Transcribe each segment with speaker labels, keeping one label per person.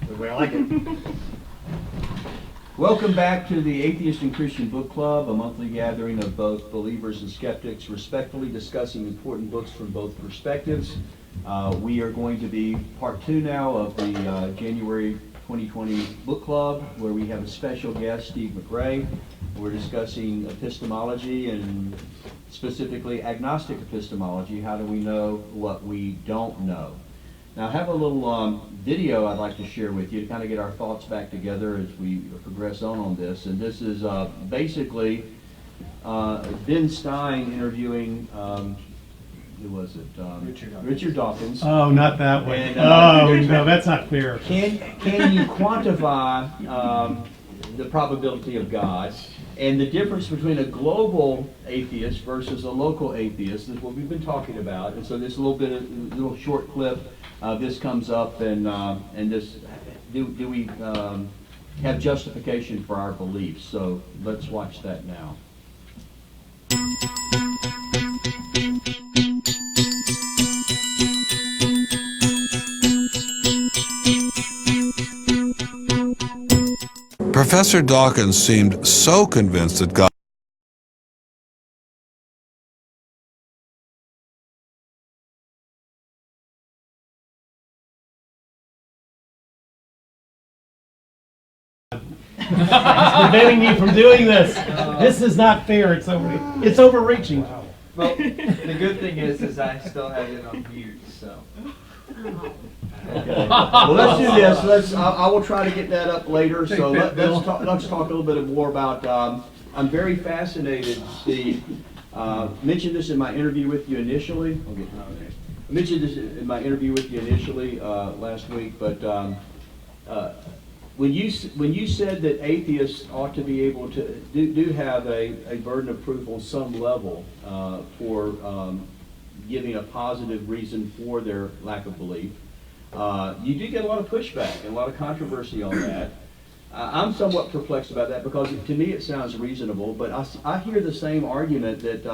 Speaker 1: The way I like it.
Speaker 2: Welcome back to the Atheist and Christian Book Club, a monthly gathering of both believers and skeptics, respectfully discussing important books from both perspectives. We are going to be part 2 now of the January 2020 book club, where we have a special guest, Steve McRae. We're discussing epistemology and specifically agnostic epistemology. How do we know what we don't know? Now I have a little video I'd like to share with you to kind of get our thoughts back together as we progress on this. And this is basically Ben Stein interviewing, who was it? Richard Dawkins.
Speaker 3: Oh, not that way.
Speaker 2: And,
Speaker 3: No, that's not fair.
Speaker 2: Can you quantify the probability of God? And the difference between a global atheist versus a local atheist is what we've been talking about. And so this little short clip, this comes up, and this, do we have justification for our beliefs? So let's watch that now.
Speaker 4: Professor Dawkins seemed so convinced that God
Speaker 3: Preventing you from doing this. This is not fair. It's overreaching.
Speaker 5: Well, the good thing is I still have it on mute, so.
Speaker 2: Okay. Well, let's do this. I will try to get that up later. So let's talk a little bit more about. I'm very fascinated. Steve mentioned this in my interview with you initially. I mentioned this in my interview with you initially last week, but when you said that atheists ought to be able to do have a burden of proof on some level for giving a positive reason for their lack of belief, you do get a lot of pushback and a lot of controversy on that. I'm somewhat perplexed about that because to me it sounds reasonable, but I hear the same argument that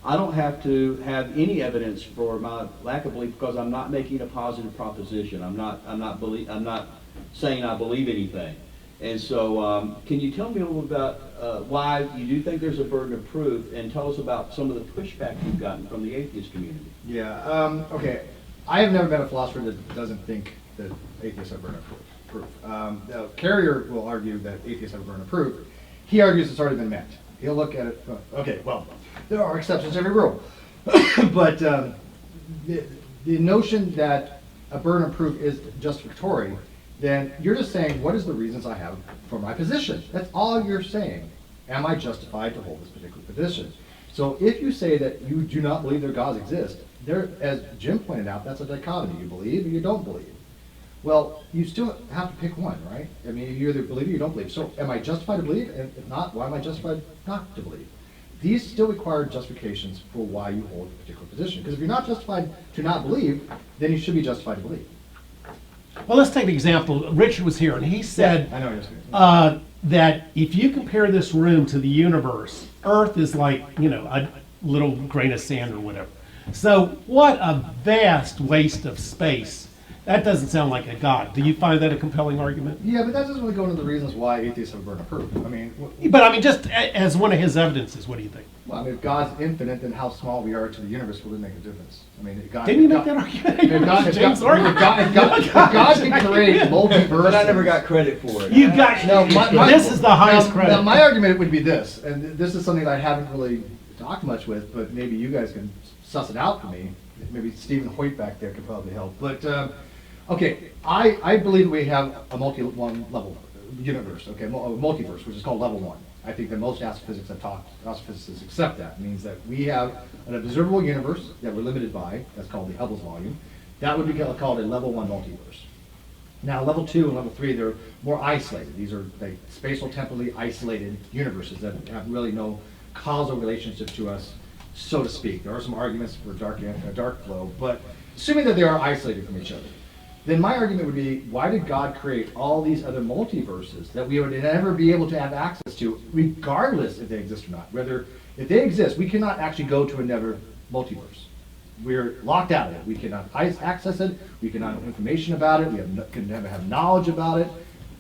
Speaker 2: I don't have to have any evidence for my lack of belief because I'm not making a positive proposition. I'm not saying I believe anything. And so can you tell me a little about why you do think there's a burden of proof, and tell us about some of the pushback you've gotten from the atheist community?
Speaker 1: Yeah, okay. I have never met a philosopher that doesn't think that atheists have a burden of proof. Carrier will argue that atheists have a burden of proof. He argues it's already been met. He'll look at it, okay, well, there are exceptions to every rule. But the notion that a burden of proof is justificatory, then you're just saying, what is the reasons I have for my position? That's all you're saying. Am I justified to hold this particular position? So if you say that you do not believe that gods exist, there, as Jim pointed out, that's a dichotomy. You believe or you don't believe. Well, you still have to pick one, right? I mean, you either believe or you don't believe. So am I justified to believe? And if not, why am I justified not to believe? These still require justifications for why you hold a particular position. Because if you're not justified to not believe, then you should be justified to believe.
Speaker 3: Well, let's take an example. Richard was here, and he said
Speaker 1: I know what you're saying.
Speaker 3: that if you compare this room to the universe, Earth is like, a little grain of sand or whatever. So what a vast waste of space. That doesn't sound like a God. Do you find that a compelling argument?
Speaker 1: Yeah, but that doesn't really go into the reasons why atheists have a burden of proof. I mean,
Speaker 3: Just as one of his evidences, what do you think?
Speaker 1: well, I mean, if God's infinite, then how small we are to the universe will make a difference. I mean, if God,
Speaker 3: Didn't you make that argument?
Speaker 1: If God, if
Speaker 3: James
Speaker 1: God, if God, if God can create multiverse,
Speaker 2: But I never got credit for it.
Speaker 3: You got this is the highest credit.
Speaker 1: Now, my argument would be this, and this is something that I haven't really talked much with, but maybe you guys can suss it out for me. Maybe Stephen Hoyt back there could probably help. But okay, I believe we have a level universe, okay, a multiverse, which is called level 1. I think that most astrophysicists accept that. It means that we have an observable universe that we're limited by, that's called the Hubble's volume. That would be called a level 1 multiverse. Now, level 2 and level 3, they're more isolated. These are spatial temporally isolated universes that have really no causal relationship to us, so to speak. There are some arguments for dark flow, but assuming that they are isolated from each other, then my argument would be, why did God create all these other multiverses that we would never be able to have access to, regardless if they exist or not? Whether, if they exist, we cannot actually go to another multiverse. we're locked out of it. We cannot access it. We cannot have information about it. Can never have knowledge about it.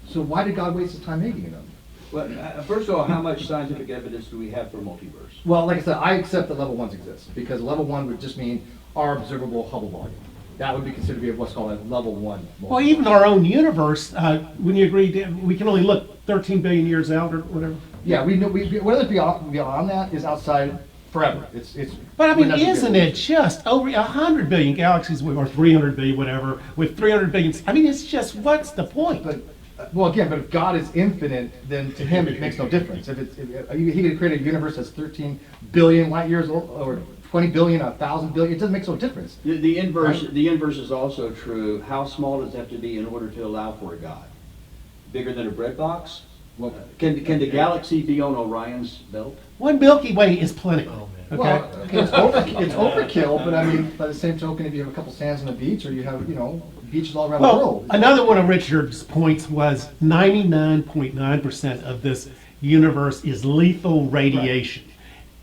Speaker 1: So why did God waste his time making them?
Speaker 2: Well, first of all, how much scientific evidence do we have for multiverse?
Speaker 1: Well, like I said, I accept that level ones exist because level one would just mean our observable Hubble volume. That would be considered to be what's called a level one.
Speaker 3: Well, even our own universe, wouldn't you agree, we can only look 13 billion years out or whatever?
Speaker 1: Yeah, we know. Whether it's beyond that is outside forever.
Speaker 3: But I mean, isn't it just over 100 billion galaxies or 300 billion, whatever, with 300 billion? I mean, it's just, what's the point?
Speaker 1: But well, again, but if God is infinite, then to him it makes no difference. If he could create a universe that's 13 billion light years old, or 20 billion, 1,000 billion, it doesn't make no difference.
Speaker 2: The inverse.
Speaker 1: Right?
Speaker 2: The inverse is also true. How small does it have to be in order to allow for a God? Bigger than a bread box?
Speaker 1: Well,
Speaker 2: Can the galaxy be on Orion's belt?
Speaker 3: One Milky Way is plenty. Okay.
Speaker 1: well, okay, it's overkill, but I mean, by the same token, if you have a couple sands on the beach, or you have, beaches all around the
Speaker 3: Well,
Speaker 1: world.
Speaker 3: another one of Richard's points was 99.9% of this universe is lethal radiation.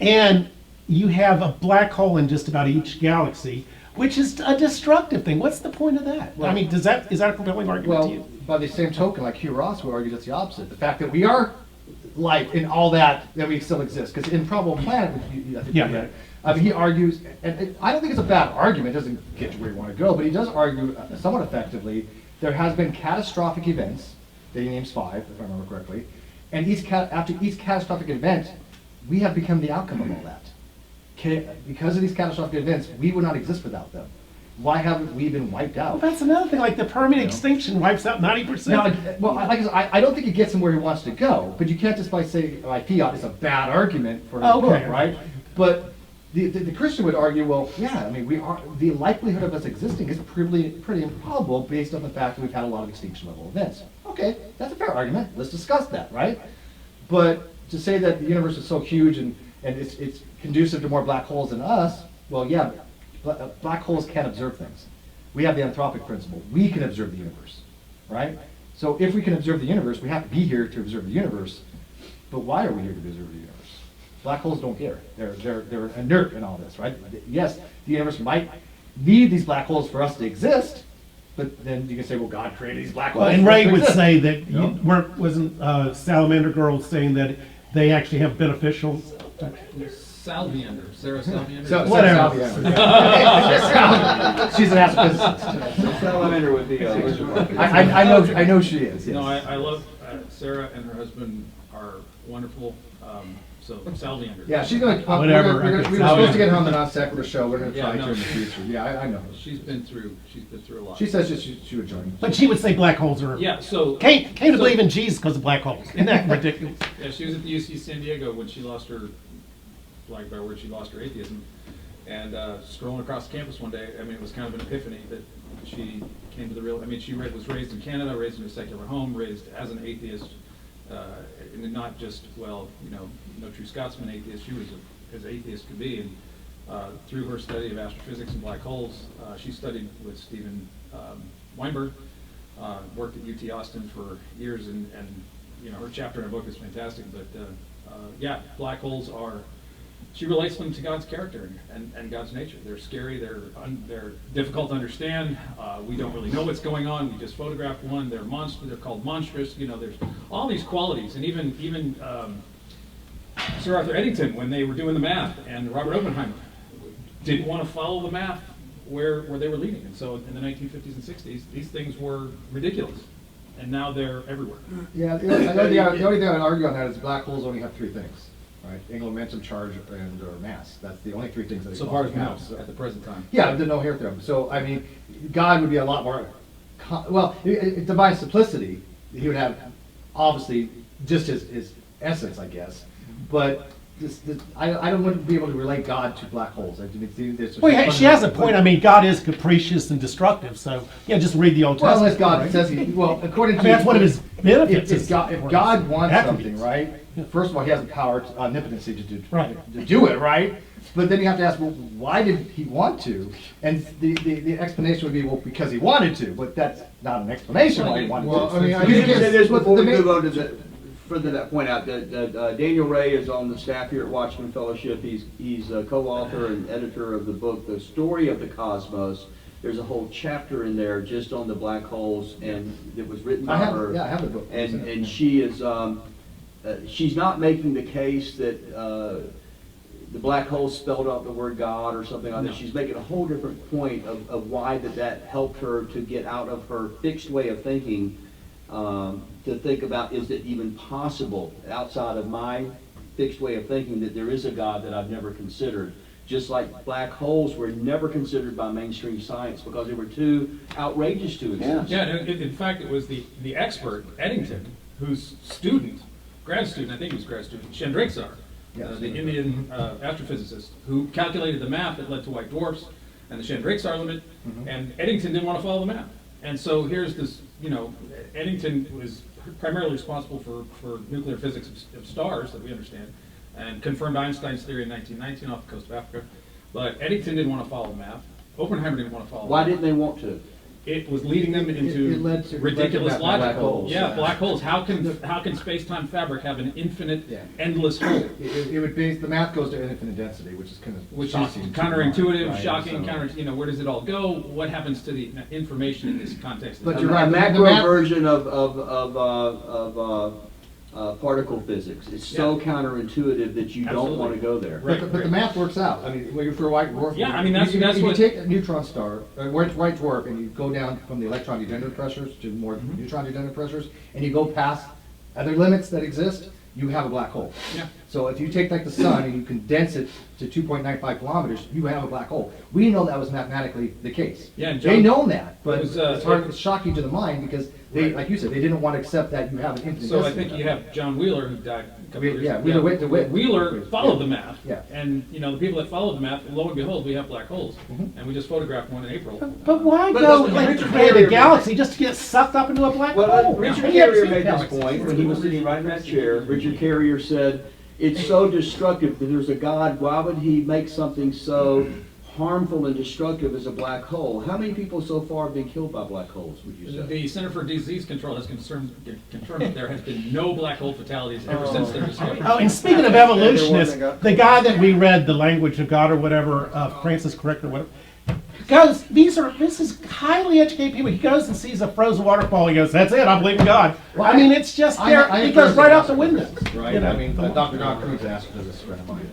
Speaker 3: And you have a black hole in just about each galaxy, which is a destructive thing. What's the point of that?
Speaker 1: Well,
Speaker 3: I mean, is that a compelling argument to
Speaker 1: Well,
Speaker 3: you?
Speaker 1: by the same token, like Hugh Ross would argue that's the opposite. The fact that we are life in all that we still exist. Because in Probable Planet, which I think
Speaker 3: Yeah.
Speaker 1: you read, he argues, and I don't think it's a bad argument, it doesn't get you where you want to go, but he does argue somewhat effectively, there has been catastrophic events, that he names 5, if I remember correctly, and after each catastrophic event, we have become the outcome of all that. Because of these catastrophic events, we would not exist without them. Why haven't we been wiped out?
Speaker 3: Well, that's another thing, like the Permian extinction wipes out 90%.
Speaker 1: Now, I don't think it gets him where he wants to go, but you can't just by saying like fiat is a bad argument for his book, right? But the Christian would argue, well, yeah, I mean, the likelihood of us existing is pretty improbable based on the fact that we've had a lot of extinction level events. Okay, that's a fair argument. Let's discuss that, right? But to say that the universe is so huge and it's conducive to more black holes than us, well, yeah, black holes can't observe things. We have the anthropic principle. We can observe the universe, right? So if we can observe the universe, we have to be here to observe the universe. But why are we here to observe the universe? Black holes don't care. They're inert in all this, right? Yes, the universe might need these black holes for us to exist, but then you can say, well, God created these black holes.
Speaker 3: Well, and
Speaker 1: for us
Speaker 3: Ray
Speaker 1: to
Speaker 3: would
Speaker 1: exist.
Speaker 3: say that,
Speaker 1: No.
Speaker 3: wasn't Salamander Girl saying that they actually have beneficial?
Speaker 6: Salamander, Sarah Salamander.
Speaker 1: So,
Speaker 3: Whatever.
Speaker 1: She's an astrophysicist.
Speaker 2: Salamander would be a
Speaker 1: I know she is. Yes.
Speaker 6: No, I love Sarah and her husband are wonderful. So Salamander.
Speaker 1: Yeah, she's gonna.
Speaker 3: Whatever,
Speaker 1: We were
Speaker 3: okay,
Speaker 1: supposed to get her on the non sequitur show. We're gonna
Speaker 6: Yeah,
Speaker 1: try
Speaker 6: no,
Speaker 1: to in the
Speaker 6: she-
Speaker 1: future. Yeah, I know.
Speaker 6: She's been through a lot.
Speaker 1: She says she would join.
Speaker 3: But she would say black holes are.
Speaker 6: Yeah, so.
Speaker 3: Came to
Speaker 6: so-
Speaker 3: believe in Jesus because of black holes. Isn't that ridiculous?
Speaker 6: Yeah, she was at the UC San Diego when she lost her, like by word, she lost her atheism. And strolling across campus one day, I mean, it was kind of an epiphany that she came to the real, I mean, she was raised in Canada, raised in a secular home, raised as an atheist, and not just, well, no true Scotsman atheist, she was as atheist could be. And through her study of astrophysics and black holes, she studied with Stephen Weinberg, worked at UT Austin for years, and her chapter in her book is fantastic. But yeah, black holes are. She relates them to God's character and God's nature. They're scary. They're difficult to understand. We don't really know what's going on. We just photographed one. They're They're called monstrous. There's all these qualities, and even Sir Arthur Eddington, when they were doing the math, and Robert Oppenheimer didn't want to follow the math where they were leading. And so in the 1950s and 60s, these things were ridiculous, and now they're everywhere.
Speaker 1: Yeah, the only thing I'd argue on that is black holes only have 3 things, right? Angular momentum, charge, and or mass. That's the only 3 things that they
Speaker 6: So far as we know,
Speaker 1: have. So-
Speaker 6: at the present time.
Speaker 1: Yeah, there's no hair through. So I mean, God would be a lot more. Divine simplicity. He would have obviously just his essence, I guess. But I don't want to be able to relate God to black holes.
Speaker 3: Well, she has a point. I mean, God is capricious and destructive. So, just read the Old
Speaker 1: Well,
Speaker 3: Testament.
Speaker 1: unless God
Speaker 3: right?
Speaker 1: says according to
Speaker 3: that's one of his benefits.
Speaker 1: If God wants something, right? First of all, he has the power, omnipotency to do it, right? But then you have to ask, well, why did he want to? And the explanation would be, well, because he wanted to. But that's not an explanation why he wanted to.
Speaker 2: Before we move on to further that point out that Daniel Ray is on the staff here at Watchman Fellowship. He's a co-author and editor of the book, The Story of the Cosmos. There's a whole chapter in there just on the black holes, and it was written by her.
Speaker 1: Yeah, I have the book.
Speaker 2: And she is, she's not making the case that the black hole spelled out the word God or something like that. She's making a whole different point of why that helped her to get out of her fixed way of thinking, to think about, is it even possible outside of my fixed way of thinking that there is a God that I've never considered? Just like black holes were never considered by mainstream science because they were too outrageous to exist.
Speaker 6: Yeah, in fact, it was the expert, Eddington, whose student, grad student, I think he was grad student, Chandrasekhar, the Indian astrophysicist, who calculated the math that led to white dwarfs and the Chandrasekhar limit, and Eddington didn't want to follow the math. And so here's this, Eddington was primarily responsible for nuclear physics of stars that we understand, and confirmed Einstein's theory in 1919 off the coast of Africa. But Eddington didn't want to follow the math. Oppenheimer didn't want to follow
Speaker 2: Why
Speaker 6: the math.
Speaker 2: didn't they want to?
Speaker 6: It was leading them into
Speaker 1: it led to
Speaker 6: ridiculous
Speaker 1: black
Speaker 6: logic.
Speaker 1: holes.
Speaker 6: Yeah, black holes. How can space-time fabric have an infinite, endless hole?
Speaker 1: It would be, the math goes to infinite density, which is kind of
Speaker 6: Which is
Speaker 1: shocking.
Speaker 6: counterintuitive,
Speaker 1: Right,
Speaker 6: shocking,
Speaker 1: so-
Speaker 6: where does it all go? What happens to the information in this context?
Speaker 1: But
Speaker 2: A
Speaker 1: you're right,
Speaker 2: macro
Speaker 1: the math-
Speaker 2: version of particle physics. It's so counterintuitive that you don't
Speaker 6: Absolutely.
Speaker 2: want to go there.
Speaker 6: Right.
Speaker 1: But the math works out. I mean, when you're for a white dwarf.
Speaker 6: Yeah, I mean, that's
Speaker 1: if
Speaker 6: what-
Speaker 1: you take a neutron star, white dwarf, and you go down from the electron degenerate pressures to more neutron degenerate pressures, and you go past other limits that exist, you have a black hole.
Speaker 6: Yeah.
Speaker 1: So if you take like the sun and you condense it to 2.95 kilometers, you have a black hole. We know that was mathematically the case.
Speaker 6: Yeah, and
Speaker 1: They
Speaker 6: John-
Speaker 1: know that, but
Speaker 6: it was,
Speaker 1: it's hard, it's shocking to the mind because they,
Speaker 6: Right.
Speaker 1: like you said, they didn't want to accept that you have an infinite
Speaker 6: So I
Speaker 1: density.
Speaker 6: think you have John Wheeler, who died a couple years
Speaker 1: Yeah,
Speaker 6: ago.
Speaker 1: Wheeler went to wit.
Speaker 6: Wheeler followed the math.
Speaker 1: Yeah.
Speaker 6: And, the people that followed the math, lo and behold, we have black holes.
Speaker 1: Mm-hmm.
Speaker 6: And we just photographed one in April.
Speaker 3: But why
Speaker 2: But
Speaker 3: go
Speaker 2: listen,
Speaker 3: like
Speaker 2: Richard
Speaker 3: create
Speaker 2: Carrier-
Speaker 3: a galaxy just to get sucked up into a black
Speaker 2: Well,
Speaker 3: hole?
Speaker 2: Richard
Speaker 3: We have
Speaker 2: Carrier
Speaker 3: seen
Speaker 2: made this
Speaker 3: galaxies.
Speaker 2: point when he was sitting right in that chair. Richard Carrier said, it's so destructive that there's a God. Why would he make something so harmful and destructive as a black hole? How many people so far have been killed by black holes, would you say?
Speaker 6: The Center for Disease Control has confirmed that there has been no black hole fatalities ever since their discovery.
Speaker 3: Oh, and speaking of evolutionists, the guy that we read The Language of God or whatever, Francis Crick or whatever, goes, this is highly educated people. He goes and sees a frozen waterfall. He goes, that's it, I believe in God.
Speaker 1: Well,
Speaker 3: I mean, it's just
Speaker 1: I-
Speaker 3: there.
Speaker 1: I
Speaker 3: It goes
Speaker 1: encourage
Speaker 3: right out the
Speaker 1: them.
Speaker 3: window.
Speaker 1: Right,
Speaker 3: You know,
Speaker 1: I mean,
Speaker 3: the-
Speaker 1: Dr. John Cruz asked for this friend of mine.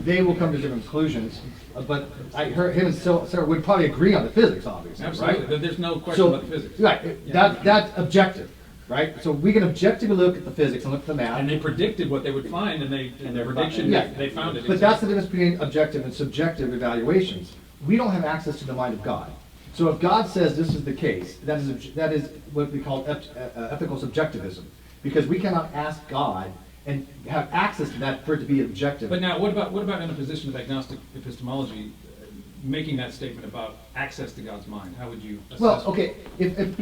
Speaker 1: They will come to different conclusions, but I heard him and Sarah would probably agree on the physics, obviously,
Speaker 6: Absolutely.
Speaker 1: right?
Speaker 6: There's no question
Speaker 1: So,
Speaker 6: about the physics.
Speaker 1: right, that's objective, right? So we can objectively look at the physics and look at the math.
Speaker 6: And they predicted what they would find, and their prediction,
Speaker 1: Yeah.
Speaker 6: they found it.
Speaker 1: But that's the difference between objective and subjective evaluations. We don't have access to the mind of God. So if God says this is the case, that is what we call ethical subjectivism, because we cannot ask God and have access to that for it to be objective.
Speaker 6: But now, what about in a position of agnostic epistemology, making that statement about access to God's mind? How would you assess?
Speaker 1: Well, okay, if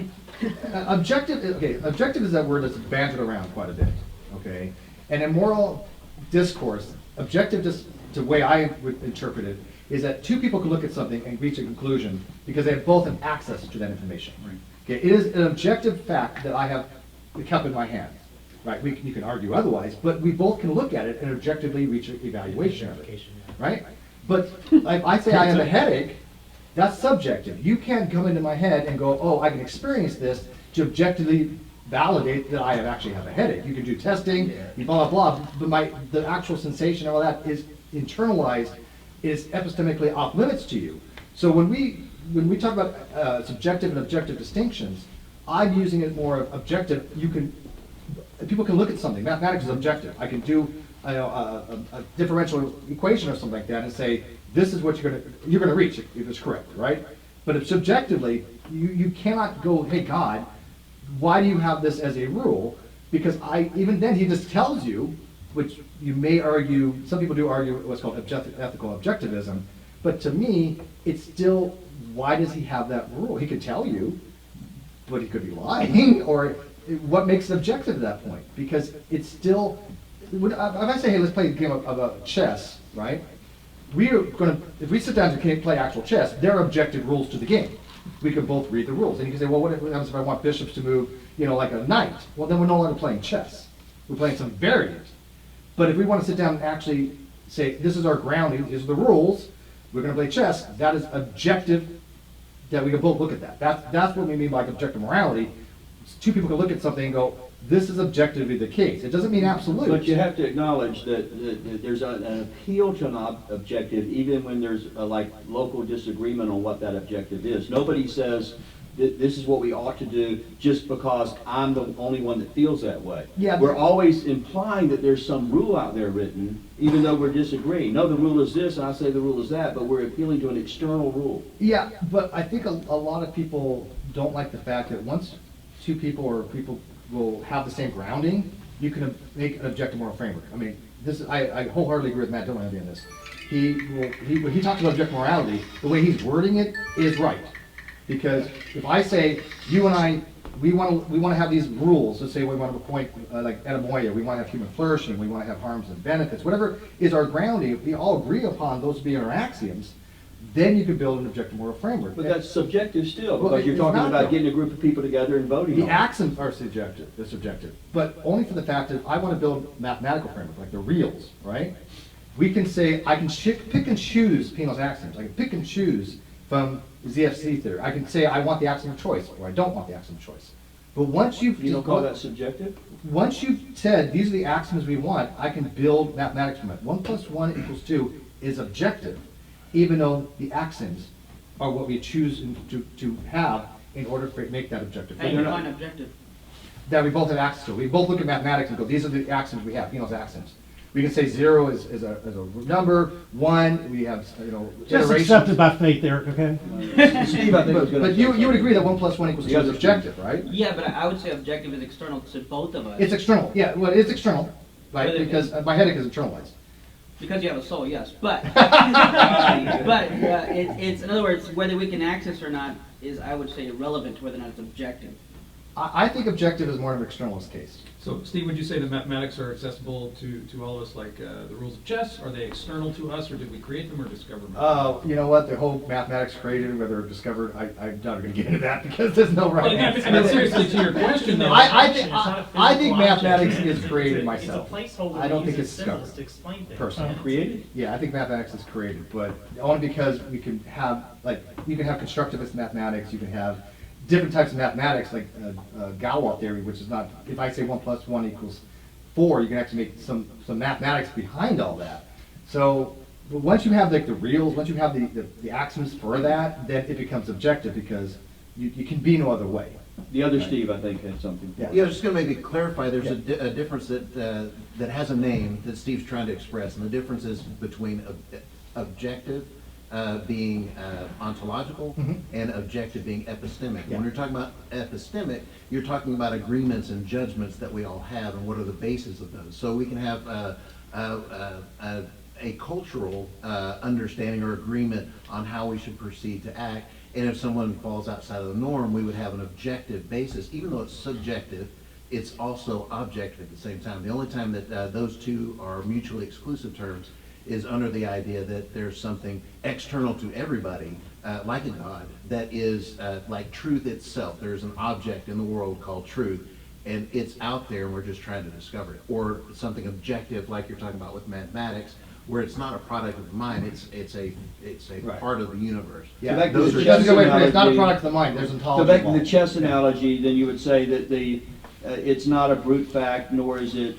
Speaker 1: objective is that word that's bantered around quite a bit, okay? And in moral discourse, objective, just the way I would interpret it, is that two people can look at something and reach a conclusion because they both have access to that information.
Speaker 6: Right.
Speaker 1: Okay, it is an objective fact that I have the cup in my hand, right? You can argue otherwise, but we both can look at it and objectively reach an evaluation of it, right? But if I say I have a headache, that's subjective. You can't come into my head and go, oh, I can experience this to objectively validate that I actually have a headache. You can do testing, blah, blah, blah, but the actual sensation and all that is internalized, is epistemically off limits to you. So when we talk about subjective and objective distinctions, I'm using it more of objective. People can look at something. Mathematics is objective. I can do a differential equation or something like that and say, this is what you're gonna reach if it's correct, right? But if subjectively, you cannot go, hey God, why do you have this as a rule? Because even then he just tells you, which you may argue, some people do argue what's called ethical objectivism, but to me, it's still, why does he have that rule? He could tell you, but he could be lying, or what makes it objective at that point? Because it's still, if I say, hey, let's play a game of chess, right? We are going to, if we sit down to play actual chess, there are objective rules to the game. We can both read the rules. And you can say, well, what happens if I want bishops to move, like a knight? Well, then we're no longer playing chess. We're playing some variant. But if we want to sit down and actually say, this is our grounding, these are the rules, we're going to play chess, that is objective, that we can both look at that. That's what we mean by objective morality. Two people can look at something and go, this is objectively the case. It doesn't mean absolute.
Speaker 2: But you have to acknowledge that there's an appeal to an objective even when there's like local disagreement on what that objective is. Nobody says that this is what we ought to do just because I'm the only one that feels that way.
Speaker 1: Yeah.
Speaker 2: We're always implying that there's some rule out there written, even though we're disagreeing. No, the rule is this, and I say the rule is that, but we're appealing to an external rule.
Speaker 1: Yeah, but I think a lot of people don't like the fact that once two people or people will have the same grounding, you can make an objective moral framework. I mean, I wholeheartedly agree with Matt Dillon on this. When he talks about objective morality, the way he's wording it is right. Because if I say, you and I, we want to have these rules, let's say we want to appoint, like etamoia, we want to have human flourishing, we want to have harms and benefits, whatever is our grounding, if we all agree upon those to be our axioms, then you could build an objective moral framework.
Speaker 2: But that's subjective still,
Speaker 1: Well,
Speaker 2: because you're
Speaker 1: it's
Speaker 2: talking
Speaker 1: not,
Speaker 2: about
Speaker 1: though.
Speaker 2: getting a group of people together and voting
Speaker 1: The
Speaker 2: on it.
Speaker 1: axioms are subjective, but only for the fact that I want to build a mathematical framework, like the reals, right? We can say, I can pick and choose Peano's axioms. I can pick and choose from ZFC theory. I can say I want the axiom of choice, or I don't want the axiom of choice. But once
Speaker 2: You don't call that subjective?
Speaker 1: once you've said, these are the axioms we want, I can build mathematics from it. 1 + 1 = 2 is objective, even though the axioms are what we choose to have in order to make that objective.
Speaker 7: How do you define objective?
Speaker 1: That we both have access to. We both look at mathematics and go, these are the axioms we have, Peano's axioms. We can say 0 is a number, 1, we have,
Speaker 3: Just
Speaker 1: iterations.
Speaker 3: accepted by faith, Eric, okay?
Speaker 2: Steve, I think was gonna
Speaker 1: But
Speaker 2: say
Speaker 1: you would
Speaker 2: something.
Speaker 1: agree that 1 + 1 = 2
Speaker 2: The
Speaker 1: is
Speaker 2: other
Speaker 1: objective, right?
Speaker 7: Yeah, but I would say objective is external to both of us.
Speaker 1: It's external, yeah, well, it's external, right,
Speaker 7: But it-
Speaker 1: because my headache is internalized.
Speaker 7: Because you have a soul, yes. But it's in other words, whether we can access or not is, I would say, irrelevant to whether or not it's objective.
Speaker 1: I think objective is more of an externalist case.
Speaker 6: So, Steve, would you say that mathematics are accessible to all of us, like the rules of chess? Are they external to us, or did we create them or discover them?
Speaker 1: You know what, the whole mathematics created, whether discovered, I'm not gonna get into that because there's no right
Speaker 6: Well,
Speaker 1: answer.
Speaker 6: I mean, seriously, to your question, though.
Speaker 1: I think mathematics is created
Speaker 8: It's
Speaker 1: myself.
Speaker 8: a placeholder.
Speaker 1: I don't
Speaker 8: we
Speaker 1: think
Speaker 8: use
Speaker 1: it's
Speaker 8: as symbols
Speaker 1: discovered,
Speaker 8: to explain things.
Speaker 1: personally.
Speaker 2: Created?
Speaker 1: Yeah, I think mathematics is created, but only because we can have, you can have constructivist mathematics, you can have different types of mathematics, like Galois theory, which is not, if I say 1 + 1 = 4, you can actually make some mathematics behind all that. So, but once you have like the reals, once you have the axioms for that, then it becomes objective because you can be no other way.
Speaker 2: The other Steve, I think, had something.
Speaker 1: Yeah.
Speaker 9: Yeah, I was just gonna maybe clarify, there's
Speaker 1: Yeah.
Speaker 9: a difference that has a name that Steve's trying to express, and the difference is between objective being ontological
Speaker 1: Mhm.
Speaker 9: and objective being epistemic.
Speaker 1: Yeah.
Speaker 9: When you're talking about epistemic, you're talking about agreements and judgments that we all have and what are the bases of those. So we can have a cultural understanding or agreement on how we should proceed to act. And if someone falls outside of the norm, we would have an objective basis. Even though it's subjective, it's also objective at the same time. The only time that those two are mutually exclusive terms is under the idea that there's something external to everybody, like a God, that is like truth itself. There's an object in the world called truth, and it's out there and we're just trying to discover it. Or something objective, like you're talking about with mathematics, where it's not a product of the mind, it's a
Speaker 1: Right.
Speaker 9: part of the universe.
Speaker 1: Yeah,
Speaker 2: back to
Speaker 1: those
Speaker 2: the
Speaker 1: are,
Speaker 2: chess
Speaker 1: that's a good way to put it. It's not a
Speaker 2: analogy.
Speaker 1: product of the mind, there's
Speaker 2: So
Speaker 1: ontology
Speaker 2: back to the
Speaker 1: involved.
Speaker 2: chess analogy, then you would say that it's not a brute fact, nor is it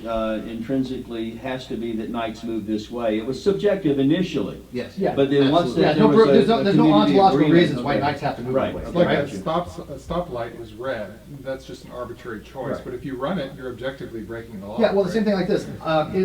Speaker 2: intrinsically has to be that knights move this way. It was subjective initially.
Speaker 9: Yes.
Speaker 1: Yeah.
Speaker 2: But then once
Speaker 9: Absolutely.
Speaker 1: Yeah,
Speaker 2: there was
Speaker 1: there's no
Speaker 2: a
Speaker 1: ontological
Speaker 2: community
Speaker 1: reasons
Speaker 2: agreement,
Speaker 1: why
Speaker 2: okay.
Speaker 1: knights have to move
Speaker 2: Right.
Speaker 1: that way.
Speaker 2: It's
Speaker 10: Like
Speaker 1: right?
Speaker 10: a stoplight is red, that's just an arbitrary choice,
Speaker 1: Right.
Speaker 10: but if you run it, you're objectively breaking the law.
Speaker 1: Yeah, well, the same
Speaker 10: right?
Speaker 1: thing like this.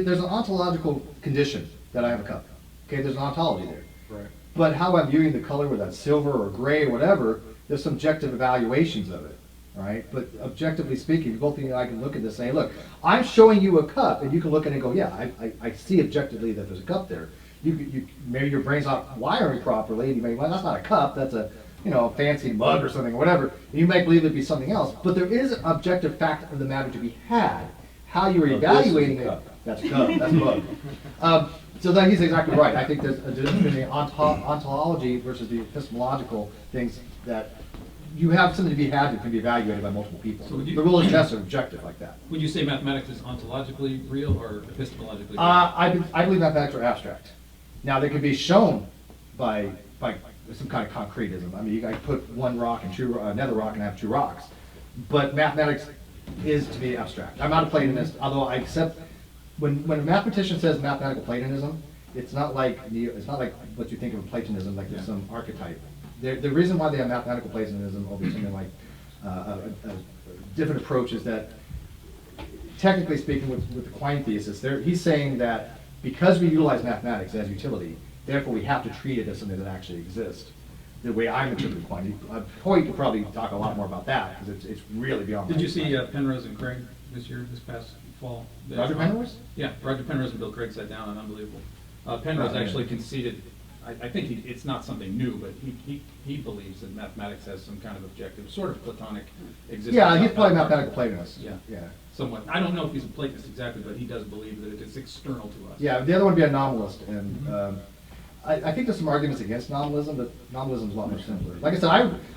Speaker 1: There's an ontological condition that I have a cup. Okay, there's an ontology there.
Speaker 10: Right.
Speaker 1: But how I'm viewing the color, whether that's silver or gray or whatever, there's subjective evaluations of it, right? But objectively speaking, both of you and I can look at this and say, look, I'm showing you a cup, and you can look at it and go, yeah, I see objectively that there's a cup there. Maybe your brain's not wiring properly, and you may, well, that's not a cup, that's a fancy mug or something, or whatever. And you might believe it'd be something else, but there is an objective fact of the matter to be had. How you're
Speaker 2: Oh, this is
Speaker 1: evaluating
Speaker 2: a
Speaker 1: it,
Speaker 2: cup.
Speaker 1: that's a cup, that's a mug. So that he's exactly right. I think there's a difference between the ontology versus the epistemological things that you have something to be had that can be evaluated by multiple people.
Speaker 6: So would you-
Speaker 1: The rule of tests are objective like that.
Speaker 6: Would you say mathematics is ontologically real or epistemologically real?
Speaker 1: I believe mathematics are abstract. Now, they can be shown by some kind of concretism. I mean, I put one rock and another rock and have two rocks. But mathematics is to be abstract. I'm not a Platonist, although I accept, when a mathematician says mathematical Platonism, it's not like what you think of Platonism, like there's some archetype. The reason why they have mathematical Platonism over something like a different approach is that, technically speaking, with the Quine thesis, he's saying that because we utilize mathematics as utility, therefore we have to treat it as something that actually exists. The way I'm interpreting Quine, Hoyt could probably talk a lot more about that because it's really beyond.
Speaker 6: Did you see Penrose and Craig this past fall?
Speaker 1: Roger Penrose?
Speaker 6: Yeah, Roger Penrose and Bill Craig sat down, and unbelievable. Penrose
Speaker 1: Oh, yeah.
Speaker 6: actually conceded, I think it's not something new, but he believes that mathematics has some kind of objective, sort of Platonic existence.
Speaker 1: Yeah, he's probably a mathematical Platonist.
Speaker 6: Yeah.
Speaker 1: Yeah.
Speaker 6: Somewhat. I don't know if he's a Platonist exactly, but he does believe that it is external to us.
Speaker 1: Yeah, the other one would be a nominalist, and I think there's some arguments against nominalism, but nominalism is a lot more simpler. Like I said,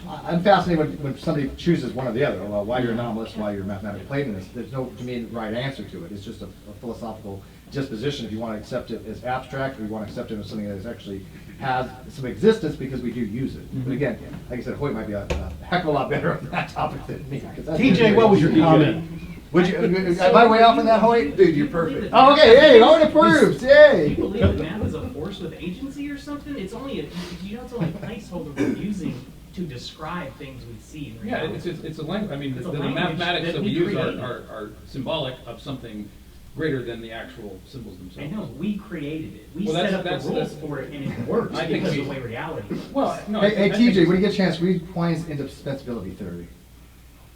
Speaker 1: I'm fascinated when somebody chooses one or the other. Well, why you're a nominalist, why you're a mathematical Platonist. There's no, to me, right answer to it. It's just a philosophical disposition if you want to accept it as abstract, or you want to accept it as something that is actually has some existence because we do use it. But again, like I said, Hoyt might be a heck of a lot better on that topic than me. 'Cause that's
Speaker 3: TJ, what was your comment?
Speaker 1: Would you, am I way off on that, Hoyt?
Speaker 9: Dude, you're perfect.
Speaker 1: Oh, okay, hey, Hoyt approves,
Speaker 8: Do
Speaker 1: yay!
Speaker 8: you believe that math is a force with agency or something? It's only it's only a placeholder we're using to describe things we see in
Speaker 6: Yeah,
Speaker 8: reality.
Speaker 6: it's a language. I mean,
Speaker 8: It's a
Speaker 6: the
Speaker 8: language
Speaker 6: mathematics
Speaker 8: that
Speaker 6: that
Speaker 8: we
Speaker 6: we use
Speaker 8: created.
Speaker 6: are symbolic of something greater than the actual symbols
Speaker 8: I
Speaker 6: themselves.
Speaker 8: know, we created it. We
Speaker 6: Well,
Speaker 8: set
Speaker 6: that's-
Speaker 8: up
Speaker 6: that's-
Speaker 8: the rules
Speaker 6: that's-
Speaker 8: for it and it works
Speaker 6: I think
Speaker 8: because
Speaker 6: we-
Speaker 8: of the way reality works.
Speaker 6: Well, no.
Speaker 1: Hey,
Speaker 6: I think
Speaker 1: TJ,
Speaker 6: it's-
Speaker 1: when you get a chance, read Quine's indispensability theory.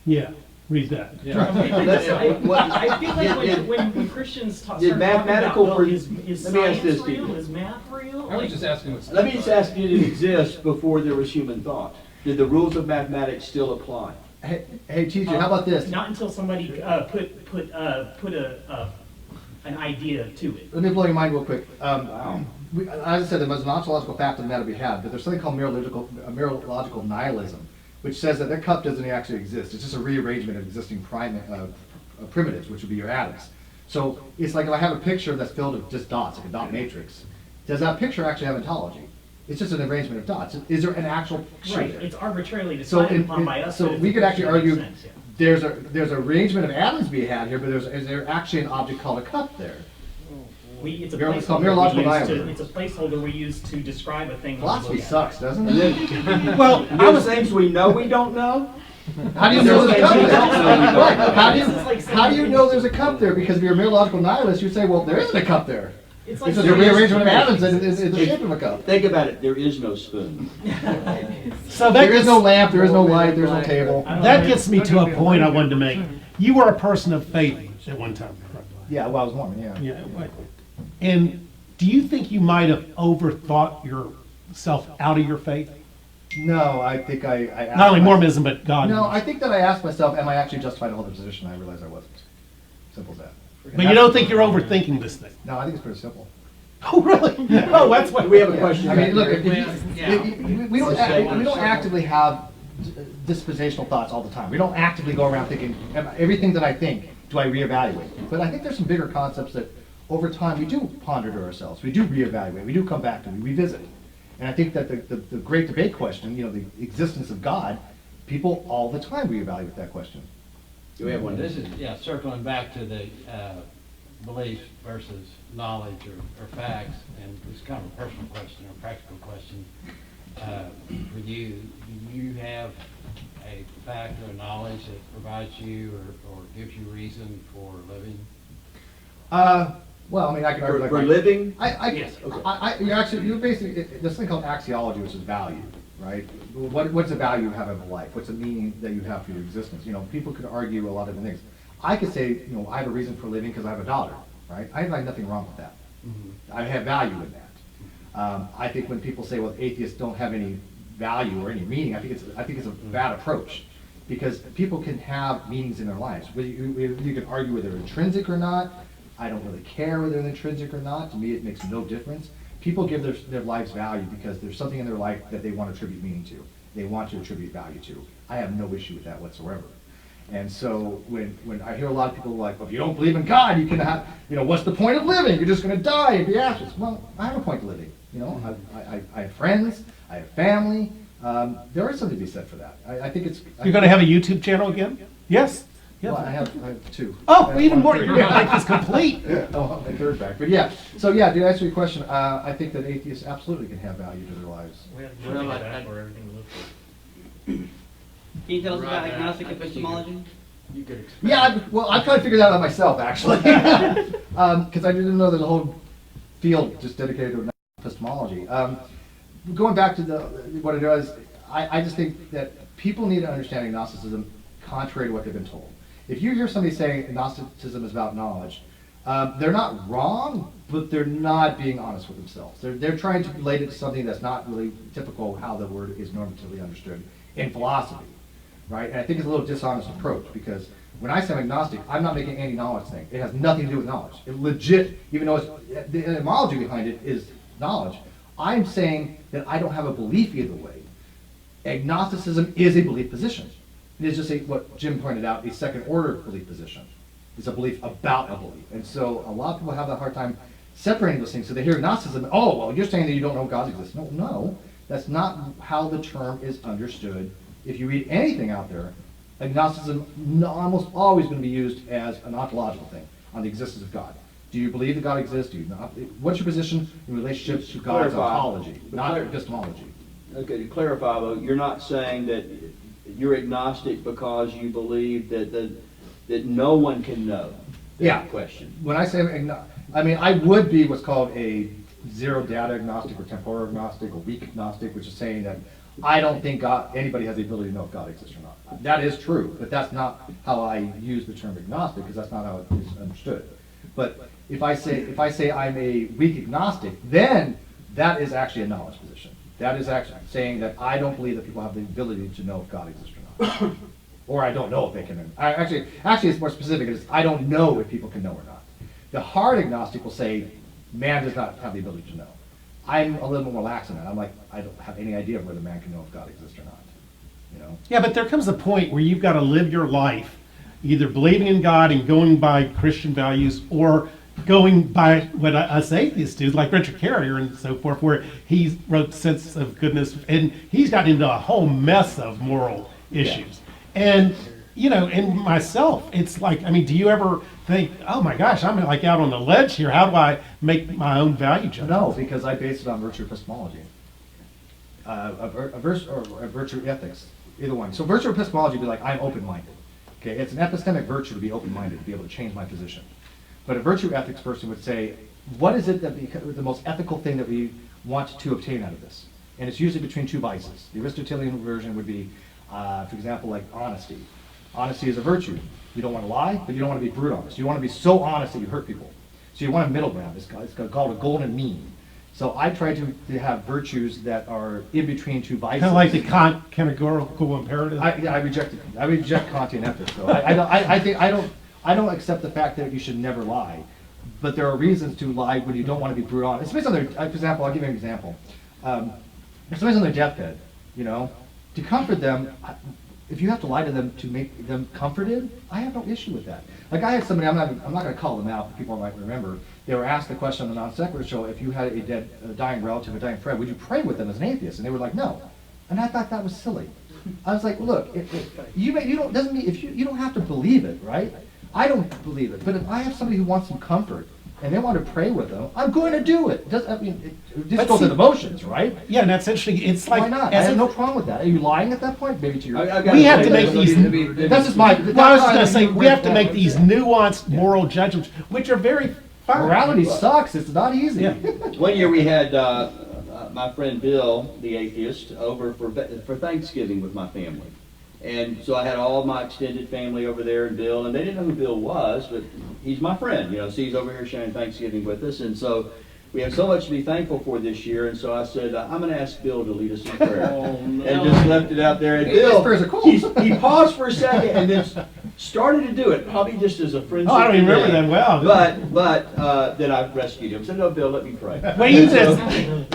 Speaker 3: Yeah, read that.
Speaker 6: Yeah.
Speaker 8: I feel like when Christians start talking
Speaker 11: mathematical
Speaker 8: about, well, is
Speaker 11: let me ask
Speaker 8: science
Speaker 11: this,
Speaker 8: real?
Speaker 11: Steve.
Speaker 8: Is math real?
Speaker 6: I was just asking what.
Speaker 11: Let me just ask you, did it exist before there was human thought? Did the rules of mathematics still apply?
Speaker 1: Hey, TJ, how about this?
Speaker 8: Not until somebody put an idea to it.
Speaker 1: Let me blow your mind real quick. As I said, there's an ontological fact of the matter we have, but there's something called mereological nihilism, which says that that cup doesn't actually exist. It's just a rearrangement of existing primitives, which would be your atoms. So it's like if I have a picture that's filled with just dots, like a dot matrix, does that picture actually have ontology? It's just an arrangement of dots. Is there an actual picture
Speaker 8: Right,
Speaker 1: there?
Speaker 8: it's arbitrarily
Speaker 1: So,
Speaker 8: decided upon by us.
Speaker 1: so
Speaker 8: but it's
Speaker 1: we could
Speaker 8: a
Speaker 1: actually
Speaker 8: picture
Speaker 1: argue
Speaker 8: that makes sense, yeah.
Speaker 1: there's a arrangement of atoms we had here, but is there actually an object called a cup there?
Speaker 8: It's a
Speaker 1: It's called
Speaker 8: placeholder
Speaker 1: mereological
Speaker 8: we use to,
Speaker 1: nihilism.
Speaker 8: it's a placeholder we use to describe a thing. when we
Speaker 1: Philosophy
Speaker 8: look at it.
Speaker 1: sucks, doesn't it?
Speaker 3: Well,
Speaker 11: Those things we know we don't know?
Speaker 1: How do you know there's a cup there? Right,
Speaker 8: This is like
Speaker 1: how do you
Speaker 8: saying-
Speaker 1: know there's a cup there? Because if you're a mereological nihilist, you say, well, there isn't a cup there.
Speaker 8: It's like
Speaker 1: It's just a
Speaker 8: saying-
Speaker 1: rearrangement of atoms in the shape of a cup.
Speaker 11: Think about it, there is no spoon.
Speaker 3: so that
Speaker 1: There is
Speaker 3: gets,
Speaker 1: no lamp, there is no light, there's no table.
Speaker 3: that gets me to a point I wanted to make. You were a person of faith at one time.
Speaker 1: Yeah, well, I was Mormon, yeah.
Speaker 3: Yeah. And do you think you might have overthought yourself out of your faith?
Speaker 1: No, I think I asked
Speaker 3: Not only
Speaker 1: myself-
Speaker 3: Mormonism, but God.
Speaker 1: No, I think that I asked myself, am I actually justified to hold the position? I realized I wasn't. Simple as that.
Speaker 3: But you don't think you're overthinking this thing?
Speaker 1: No, I think it's pretty simple.
Speaker 3: Oh, really? Oh, that's what.
Speaker 11: We have a question.
Speaker 1: I mean, look,
Speaker 11: back
Speaker 1: if
Speaker 11: there.
Speaker 1: we don't actively have dispensational thoughts all the time. We don't actively go around thinking, everything that I think, do I reevaluate? But I think there's some bigger concepts that over time we do ponder to ourselves. We do reevaluate. We do come back to, we revisit. And I think that the great debate question, the existence of God, people all the time reevaluate that question.
Speaker 11: Do we have one?
Speaker 12: This is, circling back to the beliefs versus knowledge or facts, and it's kind of a personal question or practical question for you. Do you have a fact or a knowledge that provides you or gives you reason for living?
Speaker 1: Well, I mean, I can argue like
Speaker 11: For living?
Speaker 8: Yes.
Speaker 1: You're basically, there's something called axiology, which is value, right? What's the value you have in life? What's the meaning that you have for your existence? People could argue a lot of different things. I could say, I have a reason for living because I have a daughter, right? I have nothing wrong with that. I have value in that. I think when people say, well, atheists don't have any value or any meaning, I think it's a bad approach, because people can have meanings in their lives. You can argue whether they're intrinsic or not. I don't really care whether they're intrinsic or not. To me, it makes no difference. People give their lives value because there's something in their life that they want to attribute meaning to. They want to attribute value to. I have no issue with that whatsoever. And so when I hear a lot of people like, well, if you don't believe in God, you can have, what's the point of living? You're just going to die and be ashes. Well, I have a point of living. I have friends, I have family. There is something to be said for that. I think it's.
Speaker 3: You're going to have a YouTube channel again? Yes?
Speaker 1: Well,
Speaker 3: Yeah.
Speaker 1: I have two.
Speaker 3: Oh,
Speaker 1: I
Speaker 3: even
Speaker 1: have
Speaker 3: more,
Speaker 1: one
Speaker 3: your
Speaker 1: third.
Speaker 3: life is complete.
Speaker 1: Oh, my third back. But yeah, so yeah, to answer your question, I think that atheists absolutely can have value to their lives.
Speaker 8: We have
Speaker 12: Well,
Speaker 8: to
Speaker 12: I-
Speaker 8: that for everything to look for.
Speaker 7: Can you tell us about
Speaker 12: Right,
Speaker 7: agnostic
Speaker 12: I think
Speaker 7: epistemology?
Speaker 12: You could expand.
Speaker 1: Yeah, I tried to figure that out myself, actually. Because I didn't know there's a whole field just dedicated to epistemology. Going back to what it does, I just think that people need to understand agnosticism contrary to what they've been told. If you hear somebody saying agnosticism is about knowledge, they're not wrong, but they're not being honest with themselves. They're trying to relate it to something that's not really typical how the word is normatively understood in philosophy, right? And I think it's a little dishonest approach, because when I say I'm agnostic, I'm not making any knowledge thing. It has nothing to do with knowledge. It legit, even though the etymology behind it is knowledge, I'm saying that I don't have a belief either way. Agnosticism is a belief position. It is just what Jim pointed out, a second order belief position. It's a belief about a belief. And so a lot of people have a hard time separating those things. So they hear agnosticism, oh, well, you're saying that you don't know God exists. No, that's not how the term is understood. If you read anything out there, agnosticism almost always going to be used as an ontological thing on the existence of God. Do you believe that God exists? Do you not? What's your position in relationship to God's
Speaker 11: Clarify.
Speaker 1: ontology, not epistemology?
Speaker 11: Okay, to clarify though, you're not saying that you're agnostic because you believe that no one can know that
Speaker 1: Yeah.
Speaker 11: question.
Speaker 1: When I say I would be what's called a zero data agnostic or temporal agnostic or weak agnostic, which is saying that I don't think anybody has the ability to know if God exists or not. That is true, but that's not how I use the term agnostic, because that's not how it is understood. But if I say I'm a weak agnostic, then that is actually a knowledge position. That is actually saying that I don't believe that people have the ability to know if God exists or not. Or I don't know if they can. Actually, it's more specific. It's I don't know if people can know or not. The hard agnostic will say man does not have the ability to know. I'm a little more lax in that. I'm like, I don't have any idea whether man can know if God exists or not.
Speaker 3: Yeah, but there comes a point where you've got to live your life either believing in God and going by Christian values, or going by what us atheists do, like Richard Carrier and so forth, where he wrote Sense of Goodness, and he's got into a whole mess of moral issues. And, in myself, it's like, do you ever think, oh my gosh, I'm like out on the ledge here, how do I make my own value judgment?
Speaker 1: No, because I base it on virtue epistemology. A virtue ethics, either one. So virtue epistemology would be like, I'm open-minded. Okay, it's an epistemic virtue to be open-minded, to be able to change my position. But a virtue ethics person would say, what is it that the most ethical thing that we want to obtain out of this? And it's usually between two vices. The Aristotelian version would be, for example, like honesty. Honesty is a virtue. You don't want to lie, but you don't want to be brute honest. You want to be so honest that you hurt people. So you want a middle ground. It's called a golden mean. So I try to have virtues that are in between two vices.
Speaker 3: Kind of like the categorical imperative.
Speaker 1: I reject it. I reject Kantian ethics. So I don't accept the fact that you should never lie. But there are reasons to lie when you don't want to be brute honest. It's based on for example, I'll give you an example. If somebody's on their deathbed, to comfort them, if you have to lie to them to make them comforted, I have no issue with that. Like I had somebody, I'm not going to call them out, but people might remember. They were asked the question on the Non Sequitur show, if you had a dying relative, a dying friend, would you pray with them as an atheist? And they were like, no. And I thought that was silly. I was like, look, you don't have to believe it, right? I don't believe it, but if I have somebody who wants some comfort and they want to pray with them, I'm going to do it. It just goes with emotions, right?
Speaker 3: Yeah, and that's interesting. It's like,
Speaker 1: why not? I have no problem with that. Are you lying at that point? Maybe to your.
Speaker 3: We have to make these.
Speaker 1: That's just my.
Speaker 3: Well, I was just going to say, we have to make these nuanced moral judgments, which are very fine.
Speaker 1: Morality sucks. It's not easy.
Speaker 3: Yeah.
Speaker 11: One year we had my friend Bill, the atheist, over for Thanksgiving with my family. And so I had all my extended family over there and Bill, and they didn't know who Bill was, but he's my friend, so he's over here sharing Thanksgiving with us. And so we have so much to be thankful for this year, and so I said, I'm going to ask Bill to lead us in prayer. And just left it out there. And
Speaker 1: His
Speaker 11: Bill,
Speaker 1: prayers are cool.
Speaker 11: he paused for a second and then started to do it, probably just as a friendship.
Speaker 3: Oh, I don't even remember
Speaker 11: today.
Speaker 3: that well.
Speaker 11: But then I rescued him. I said, no, Bill, let me pray.
Speaker 3: Well,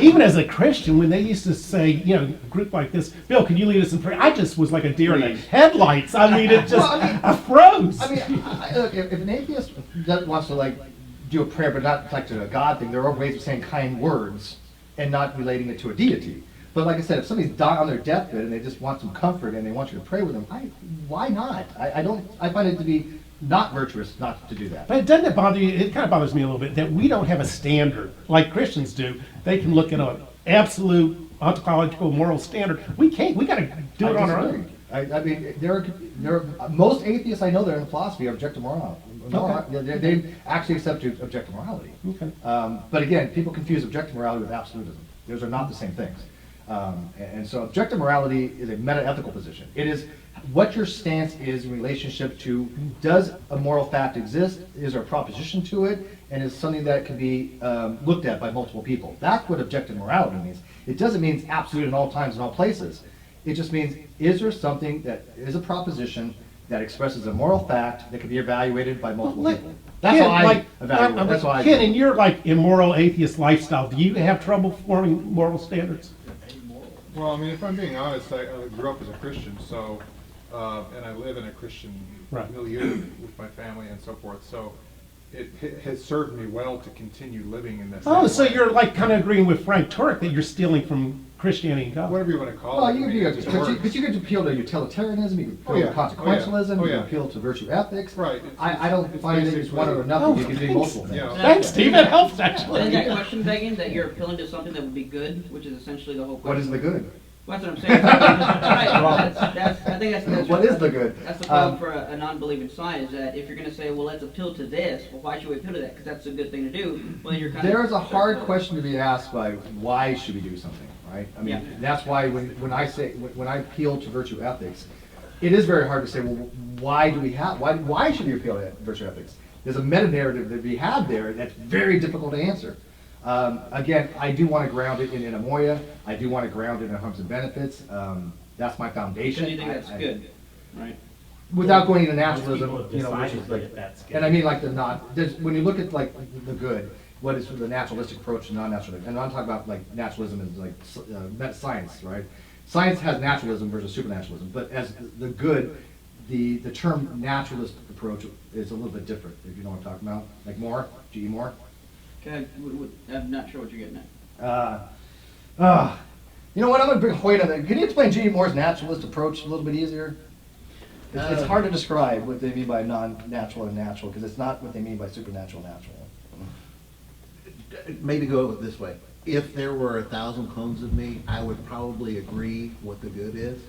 Speaker 3: even as a Christian, when they used to say, you know, a group like this, Bill, can you lead us in prayer? I just was like a deer in the
Speaker 11: Please.
Speaker 3: headlights. I mean, it just, I froze.
Speaker 1: I mean, look, if an atheist wants to like do a prayer, but not like to a God thing, there are ways of saying kind words and not relating it to a deity. But like I said, if somebody's dying on their deathbed and they just want some comfort and they want you to pray with them, why not? I find it to be not virtuous not to do that.
Speaker 3: But doesn't it bother you? It kind of bothers me a little bit that we don't have a standard like Christians do. They can look at an absolute ontological moral standard. We can't. We got to do it on our own.
Speaker 1: I mean, most atheists I know that are in philosophy are objective morality. They actually accept objective morality.
Speaker 3: Okay.
Speaker 1: But again, people confuse objective morality with absolutism. Those are not the same things. And so objective morality is a meta-ethical position. It is what your stance is in relationship to, does a moral fact exist? Is there a proposition to it? And is something that can be looked at by multiple people? That's what objective morality means. It doesn't mean it's absolute in all times and all places. It just means, is there something that is a proposition that expresses a moral fact that can be evaluated by multiple people? That's how I evaluate. That's how I.
Speaker 3: Ken, in your like immoral atheist lifestyle, do you have trouble forming moral standards?
Speaker 10: Well, I mean, if I'm being honest, I grew up as a Christian, so, and I live in a Christian milieu with my family and so forth, so it has served me well to continue living in this.
Speaker 3: Oh, so you're like kind of agreeing with Frank Turek that you're stealing from Christianity and God.
Speaker 10: Whatever you want to call
Speaker 1: Well,
Speaker 10: it.
Speaker 1: but you could appeal to utilitarianism, you could appeal to consequentialism, you could appeal to virtue ethics.
Speaker 10: Right.
Speaker 1: I don't find that it's one or nothing. You can do multiple things.
Speaker 10: Yeah.
Speaker 3: Thanks, Steve. That helps actually.
Speaker 7: Isn't that question begging that you're appealing to something that would be good, which is essentially the whole question?
Speaker 1: What is the good?
Speaker 7: Well, that's what I'm saying. Right. I think that's
Speaker 1: What is the good?
Speaker 7: That's the problem for a non-believing side, is that if you're going to say, well, let's appeal to this, well, why should we appeal to that? Because that's a good thing to do. Well, then you're kind
Speaker 1: There's a hard question to be asked by why should we do something, right? I mean,
Speaker 7: Yeah.
Speaker 1: that's why when I appeal to virtue ethics, it is very hard to say, well, why should we appeal to virtue ethics? There's a meta-narrative that we have there that's very difficult to answer. Again, I do want to ground it in amoia. I do want to ground it in harms and benefits. That's my foundation.
Speaker 7: So you think that's good, right?
Speaker 1: Without going into
Speaker 8: Most people
Speaker 1: naturalism,
Speaker 8: have
Speaker 1: you know, which
Speaker 8: decided
Speaker 1: is like,
Speaker 8: that that's good.
Speaker 1: and I mean like when you look at like the good, what is the naturalistic approach to non-naturalism? And I'm talking about like naturalism is like science, right? Science has naturalism versus supernaturalism, but as the good, the term naturalist approach is a little bit different, if you know what I'm talking about. Like Moore, G.E. Moore.
Speaker 7: Okay, I'm not sure what you're getting at.
Speaker 1: You know what, I'm going to bring Hoyt on that. Can you explain G.E. Moore's naturalist approach a little bit easier? It's hard to describe what they mean by non-natural and natural, because it's not what they mean by supernatural and natural.
Speaker 9: Maybe go it this way. If there were 1,000 clones of me, I would probably agree what the good is.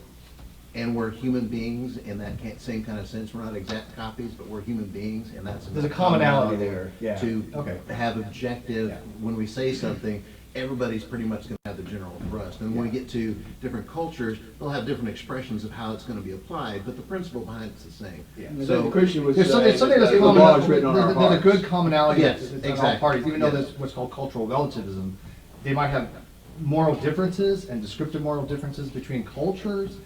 Speaker 9: And we're human beings in that same kind of sense. We're not exact copies, but we're human beings, and that's
Speaker 1: There's a commonality there, yeah.
Speaker 9: To
Speaker 1: Okay.
Speaker 9: have objective,
Speaker 1: Yeah.
Speaker 9: when we say something, everybody's pretty much going to have the general thrust. And when we get to different cultures, they'll have different expressions of how it's going to be applied, but the principle behind it's the same.
Speaker 1: Yeah.
Speaker 11: So the Christian was
Speaker 1: There's something that's
Speaker 11: the
Speaker 1: common.
Speaker 11: law is written on our
Speaker 1: There's a
Speaker 11: hearts.
Speaker 1: good commonality
Speaker 9: Yes,
Speaker 1: in all
Speaker 9: exactly.
Speaker 1: parties, even though
Speaker 9: Yes.
Speaker 1: there's what's called cultural relativism. They might have moral differences and descriptive moral differences between cultures,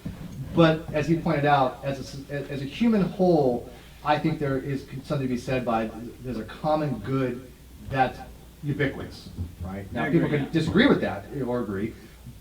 Speaker 1: but as he pointed out, as a human whole, I think there is something to be said by there's a common good that's ubiquitous, right? Now, people can disagree with that or agree,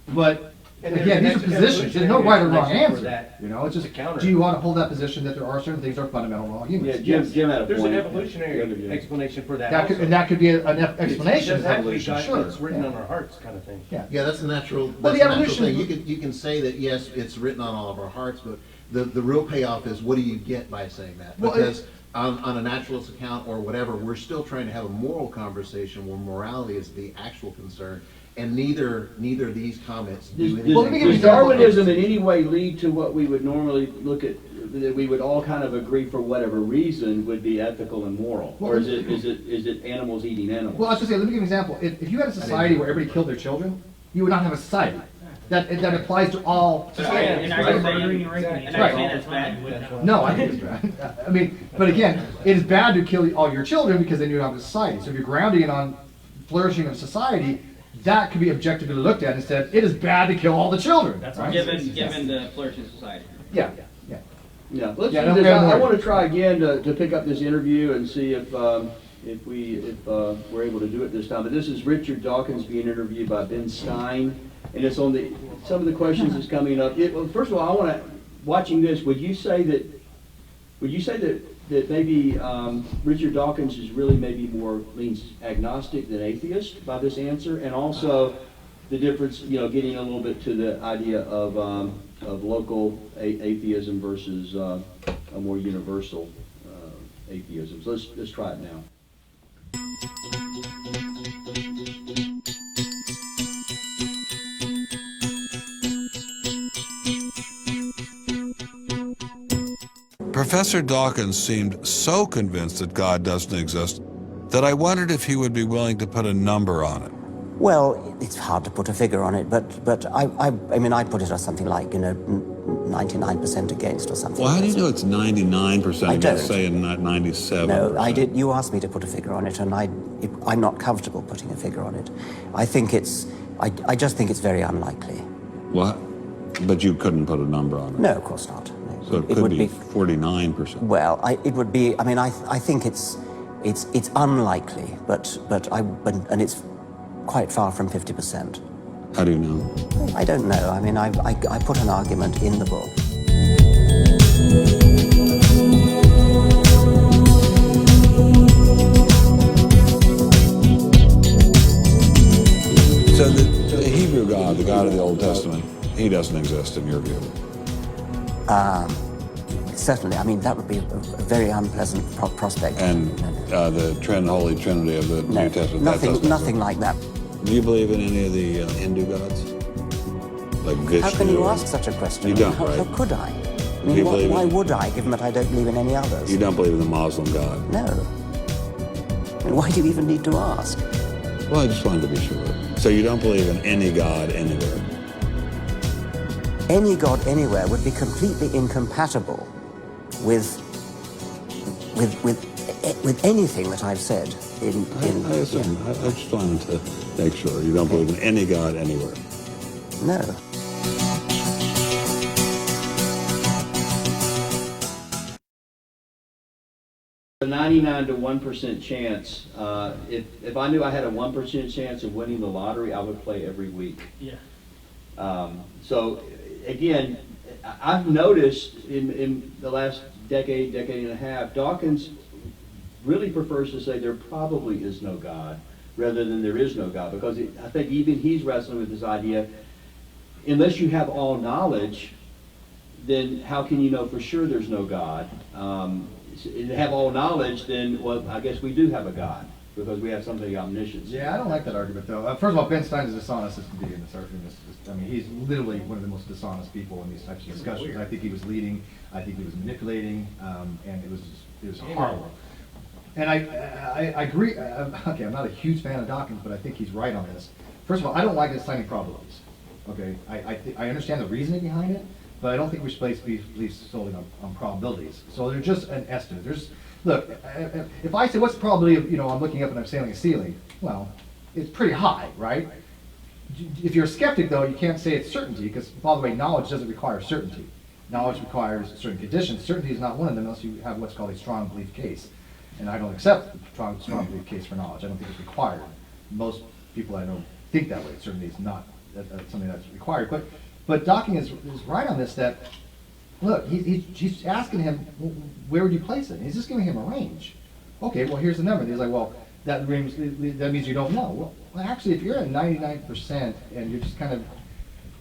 Speaker 1: but
Speaker 13: And there's
Speaker 1: again,
Speaker 13: an
Speaker 1: these are positions. There's no right or wrong
Speaker 13: explanation for
Speaker 1: answer.
Speaker 13: that
Speaker 1: You know, it's just,
Speaker 13: to counter
Speaker 1: do you
Speaker 13: it.
Speaker 1: want to hold that position that there are certain things that are fundamental to all humans?
Speaker 11: Yeah, Jim had a point.
Speaker 13: There's an
Speaker 11: Yeah.
Speaker 13: evolutionary explanation for that
Speaker 1: That could,
Speaker 13: also.
Speaker 1: and that could be an
Speaker 13: It
Speaker 1: explanation of
Speaker 13: doesn't have to be
Speaker 1: evolution,
Speaker 13: God,
Speaker 1: sure.
Speaker 13: it's written
Speaker 1: yeah.
Speaker 13: on our hearts kind of thing.
Speaker 1: Yeah.
Speaker 9: Yeah, that's a natural,
Speaker 1: Well,
Speaker 9: that's
Speaker 1: the
Speaker 9: a natural
Speaker 1: evolution-
Speaker 9: thing. You can say that, yes, it's written on all of our hearts, but the real payoff is what do you get by saying that?
Speaker 1: Well,
Speaker 9: Because on a naturalist account or whatever, we're still trying to have a moral conversation where morality is the actual concern, and neither of these comments do anything.
Speaker 1: Well, let me give you
Speaker 11: Does
Speaker 1: an example.
Speaker 11: Darwinism in any way lead to what we would normally look at, that we would all kind of agree for whatever reason would be ethical and moral? Or is it animals eating animals?
Speaker 1: Well, I was just say, let me give you an example. If you had a society where everybody killed their children, you would not have a society. That applies to all societies.
Speaker 7: And are you saying that's bad?
Speaker 1: No, I think it's bad. I mean, but again, it is bad to kill all your children because then you don't have a society. So if you're grounding it on flourishing of society, that could be objectively looked at and said, it is bad to kill all the children.
Speaker 8: That's
Speaker 1: right?
Speaker 7: Given the flourishing society.
Speaker 1: Yeah, yeah.
Speaker 11: Yeah, let's
Speaker 1: Yeah,
Speaker 11: do
Speaker 1: no,
Speaker 11: this.
Speaker 1: we have
Speaker 11: I
Speaker 1: more.
Speaker 11: want to try again to pick up this interview and see if we're able to do it this time. But this is Richard Dawkins being interviewed by Ben Stein, and it's on some of the questions that's coming up. Well, first of all, I want to, watching this, would you say that maybe Richard Dawkins is really maybe more leans agnostic than atheist by this answer, and also the difference, getting a little bit to the idea of local atheism versus a more universal atheism. So let's try it now.
Speaker 4: Professor Dawkins seemed so convinced that God doesn't exist that I wondered if he would be willing to put a number on it.
Speaker 14: Well, it's hard to put a figure on it, but I mean, I'd put it as something like, 99% against or something.
Speaker 4: Well, how do you know it's 99%
Speaker 14: I don't.
Speaker 4: against, say, and not 97%?
Speaker 14: No, I did. You asked me to put a figure on it, and I'm not comfortable putting a figure on it. I think I just think it's very unlikely.
Speaker 4: What? But you couldn't put a number on it?
Speaker 14: No, of course not. No.
Speaker 4: So it could be 49%.
Speaker 14: Well, it would be. I mean, I think it's unlikely, but and it's quite far from 50%.
Speaker 4: How do you know?
Speaker 14: I don't know. I mean, I put an argument in the book.
Speaker 4: So the Hebrew God, the God of the Old Testament, he doesn't exist in your view?
Speaker 14: Certainly. I mean, that would be a very unpleasant prospect.
Speaker 4: And the Holy Trinity of the New Testament?
Speaker 14: Nothing like that.
Speaker 4: Do you believe in any of the Hindu gods? Like Vishnu?
Speaker 14: How can you ask such a question?
Speaker 4: You don't,
Speaker 14: how,
Speaker 4: right?
Speaker 14: How could I? I mean,
Speaker 4: You
Speaker 14: why would I, given that I don't believe in any others?
Speaker 4: You don't believe in the Muslim God?
Speaker 14: No. I mean, why do you even need to ask?
Speaker 4: Well, I just wanted to be sure. So you don't believe in any God anywhere?
Speaker 14: Any God anywhere would be completely incompatible with anything that I've said.
Speaker 4: I assume. I just wanted to make sure. You don't believe in any God anywhere?
Speaker 14: No.
Speaker 11: A 99 to 1% chance. If I knew I had a 1% chance of winning the lottery, I would play every week.
Speaker 8: Yeah.
Speaker 11: So again, I've noticed in the last decade and a half, Dawkins really prefers to say there probably is no God rather than there is no God, because I think even he's wrestling with this idea, unless you have all knowledge, then how can you know for sure there's no God? If you have all knowledge, then, well, I guess we do have a God, because we have something omniscience.
Speaker 1: Yeah, I don't like that argument, though. First of all, Ben Stein is dishonest as can be in this argument. I mean, he's literally one of the most dishonest people in these types of discussions. I think he was leading, I think he was manipulating, and it was horrible. And I agree. Okay, I'm not a huge fan of Dawkins, but I think he's right on this. First of all, I don't like assigning probabilities. Okay, I understand the reasoning behind it, but I don't think we should believe solely on probabilities. So they're just an estimate. Look, if I say what's the probability of, I'm looking up and I'm sailing a ceiling, well, it's pretty high, right? If you're a skeptic, though, you can't say it's certainty, because, by the way, knowledge doesn't require certainty. Knowledge requires certain conditions. Certainty is not one of them unless you have what's called a strong belief case. And I don't accept the strong belief case for knowledge. I don't think it's required. Most people I know think that way. Certainty is not something that's required. But Dawkins is right on this, that, look, he's asking him, where would you place it? And he's just giving him a range. Okay, well, here's the number. And he's like, well, that means you don't know. Well, actually, if you're at 99% and you're just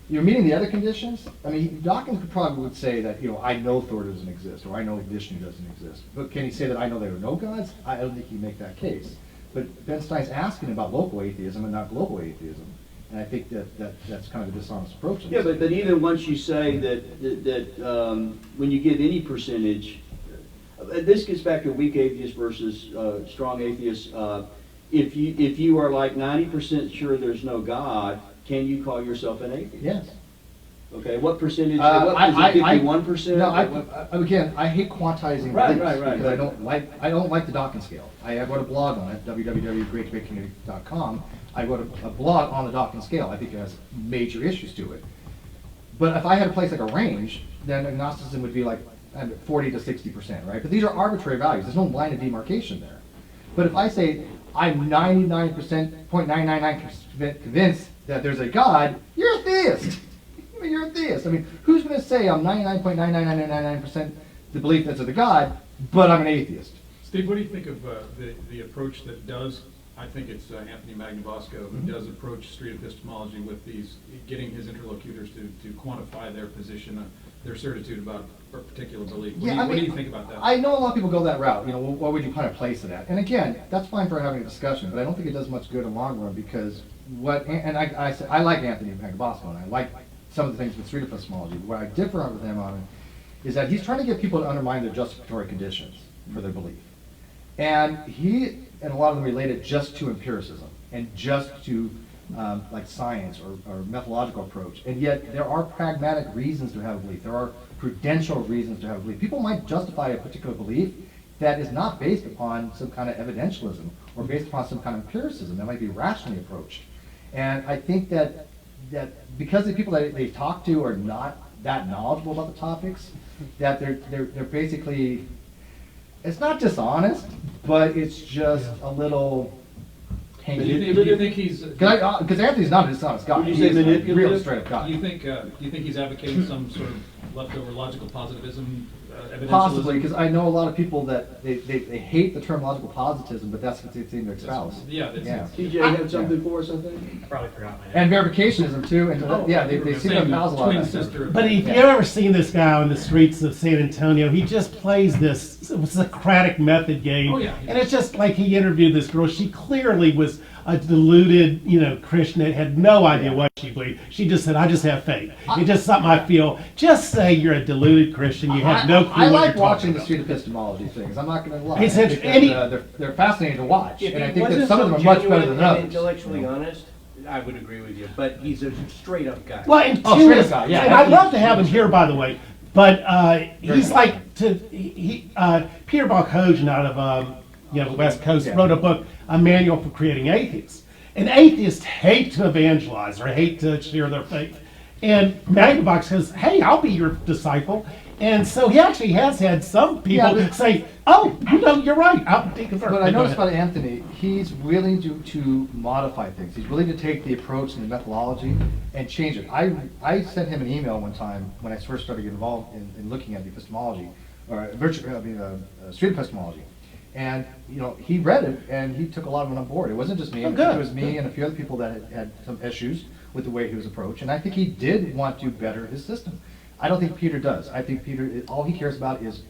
Speaker 1: you're meeting the other conditions, I mean, Dawkins probably would say that, I know Thor doesn't exist, or I know Vishnu doesn't exist. But can he say that I know there are no gods? I don't think he'd make that case. But Ben Stein's asking about local atheism and not global atheism. And I think that's kind of a dishonest approach.
Speaker 11: Yeah, but even once you say that when you give any percentage, this gets back to weak atheists versus strong atheists. If you are like 90% sure there's no God, can you call yourself an atheist?
Speaker 1: Yes.
Speaker 11: Okay, what percentage? What is it, 51%?
Speaker 1: No, again, I hate quantizing
Speaker 11: Right,
Speaker 1: beliefs
Speaker 11: right.
Speaker 1: because I don't like the Dawkins scale. I wrote a blog on it, www.greatdebatecommunity.com. I wrote a blog on the Dawkins scale. I think it has major issues to it. But if I had a place like a range, then agnosticism would be like 40 to 60%, right? But these are arbitrary values. There's no line of demarcation there. But if I say I'm 99.999% convinced that there's a God, you're a theist. I mean, you're a theist. I mean, who's going to say I'm 99.99999% the belief that's a God, but I'm an atheist?
Speaker 6: Steve, what do you think of the approach that does, I think it's Anthony Magnabosco, who does approach street epistemology with these, getting his interlocutors to quantify their position, their certitude about a particular belief. What do you think about that?
Speaker 1: I know a lot of people go that route. You know, what would you kind of place it at? And again, that's fine for having a discussion, but I don't think it does much good in the long run because I like Anthony Magnabosco, and I like some of the things with street epistemology. What I differ with him on is that he's trying to get people to undermine their justificatory conditions for their belief. And he and a lot of them relate it just to empiricism and just to like science or methodological approach. And yet there are pragmatic reasons to have a belief. There are prudential reasons to have a belief. People might justify a particular belief that is not based upon some kind of evidentialism or based upon some kind of empiricism that might be rationally approached. And I think that because the people that they talk to are not that knowledgeable about the topics, that they're basically, it's not dishonest, but it's just a little hanky.
Speaker 6: Do you think he's...
Speaker 1: Because Anthony's not a dishonest guy.
Speaker 11: Would you say
Speaker 1: He's a
Speaker 11: manipulative?
Speaker 1: real straight up guy.
Speaker 6: Do you think he's advocating some sort of leftover logical positivism, evidentialism?
Speaker 1: Possibly, because I know a lot of people that they hate the term logical positivism, but that's what they seem to espouse.
Speaker 6: Yeah.
Speaker 11: TJ had something for us, I think?
Speaker 8: I probably forgot my name.
Speaker 1: And verificationism too, and they seem to espouse a lot of that stuff.
Speaker 3: But if you've ever seen this guy on the streets of San Antonio, he just plays this Socratic method game.
Speaker 6: Oh, yeah.
Speaker 3: And it's just like he interviewed this girl. She clearly was a deluded, Christian that had no idea what she believed. She just said, I just have faith. It's just something I feel. Just say you're a deluded Christian. You have no clue
Speaker 1: I
Speaker 3: what
Speaker 1: like
Speaker 3: you're talking
Speaker 1: watching the
Speaker 3: about.
Speaker 1: street epistemology things. I'm not going to lie.
Speaker 3: It's
Speaker 1: I think
Speaker 3: interesting.
Speaker 1: that, they're fascinating to watch.
Speaker 13: If
Speaker 1: And I
Speaker 13: he
Speaker 1: think that
Speaker 13: wasn't
Speaker 1: some of
Speaker 13: so
Speaker 1: them are much better
Speaker 13: genuine
Speaker 1: than
Speaker 13: and
Speaker 1: others.
Speaker 13: intellectually honest, I would agree with you. But he's a straight up guy.
Speaker 3: Well, and
Speaker 1: Oh,
Speaker 3: two
Speaker 1: straight
Speaker 3: is,
Speaker 1: up guy, yeah.
Speaker 3: and I'd love to have him here, by the way, but he's like Peter Bochogen out of the West Coast
Speaker 1: Yeah.
Speaker 3: wrote a book, A Manual for Creating Atheists. And atheists hate to evangelize or hate to share their faith. And Magnabosco says, hey, I'll be your disciple. And so he actually has had some people say, oh, you're right. I'll deconvert.
Speaker 1: But I noticed about Anthony, he's willing to modify things. He's willing to take the approach and the methodology and change it. I sent him an email one time when I first started getting involved in looking at the epistemology, or street epistemology. And he read it and he took a lot of it on board. It wasn't just me.
Speaker 3: Oh, good.
Speaker 1: It was me and a few other people that had some issues with the way he was approached. And I think he did want to better his system. I don't think Peter does. I think Peter, all he cares about is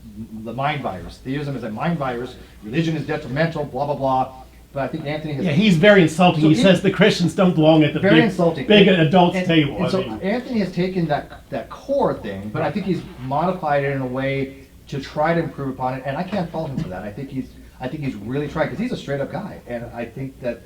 Speaker 1: the mind virus. Theism is a mind virus. Religion is detrimental, blah, blah, blah. But I think Anthony has...
Speaker 3: Yeah, he's very insulting.
Speaker 1: So
Speaker 3: he says the Christians don't belong at the big adults table.
Speaker 1: And so Anthony has taken that core thing, but I think he's modified it in a way to try to improve upon it, and I can't fault him for that. I think he's really tried, because he's a straight up guy, and I think that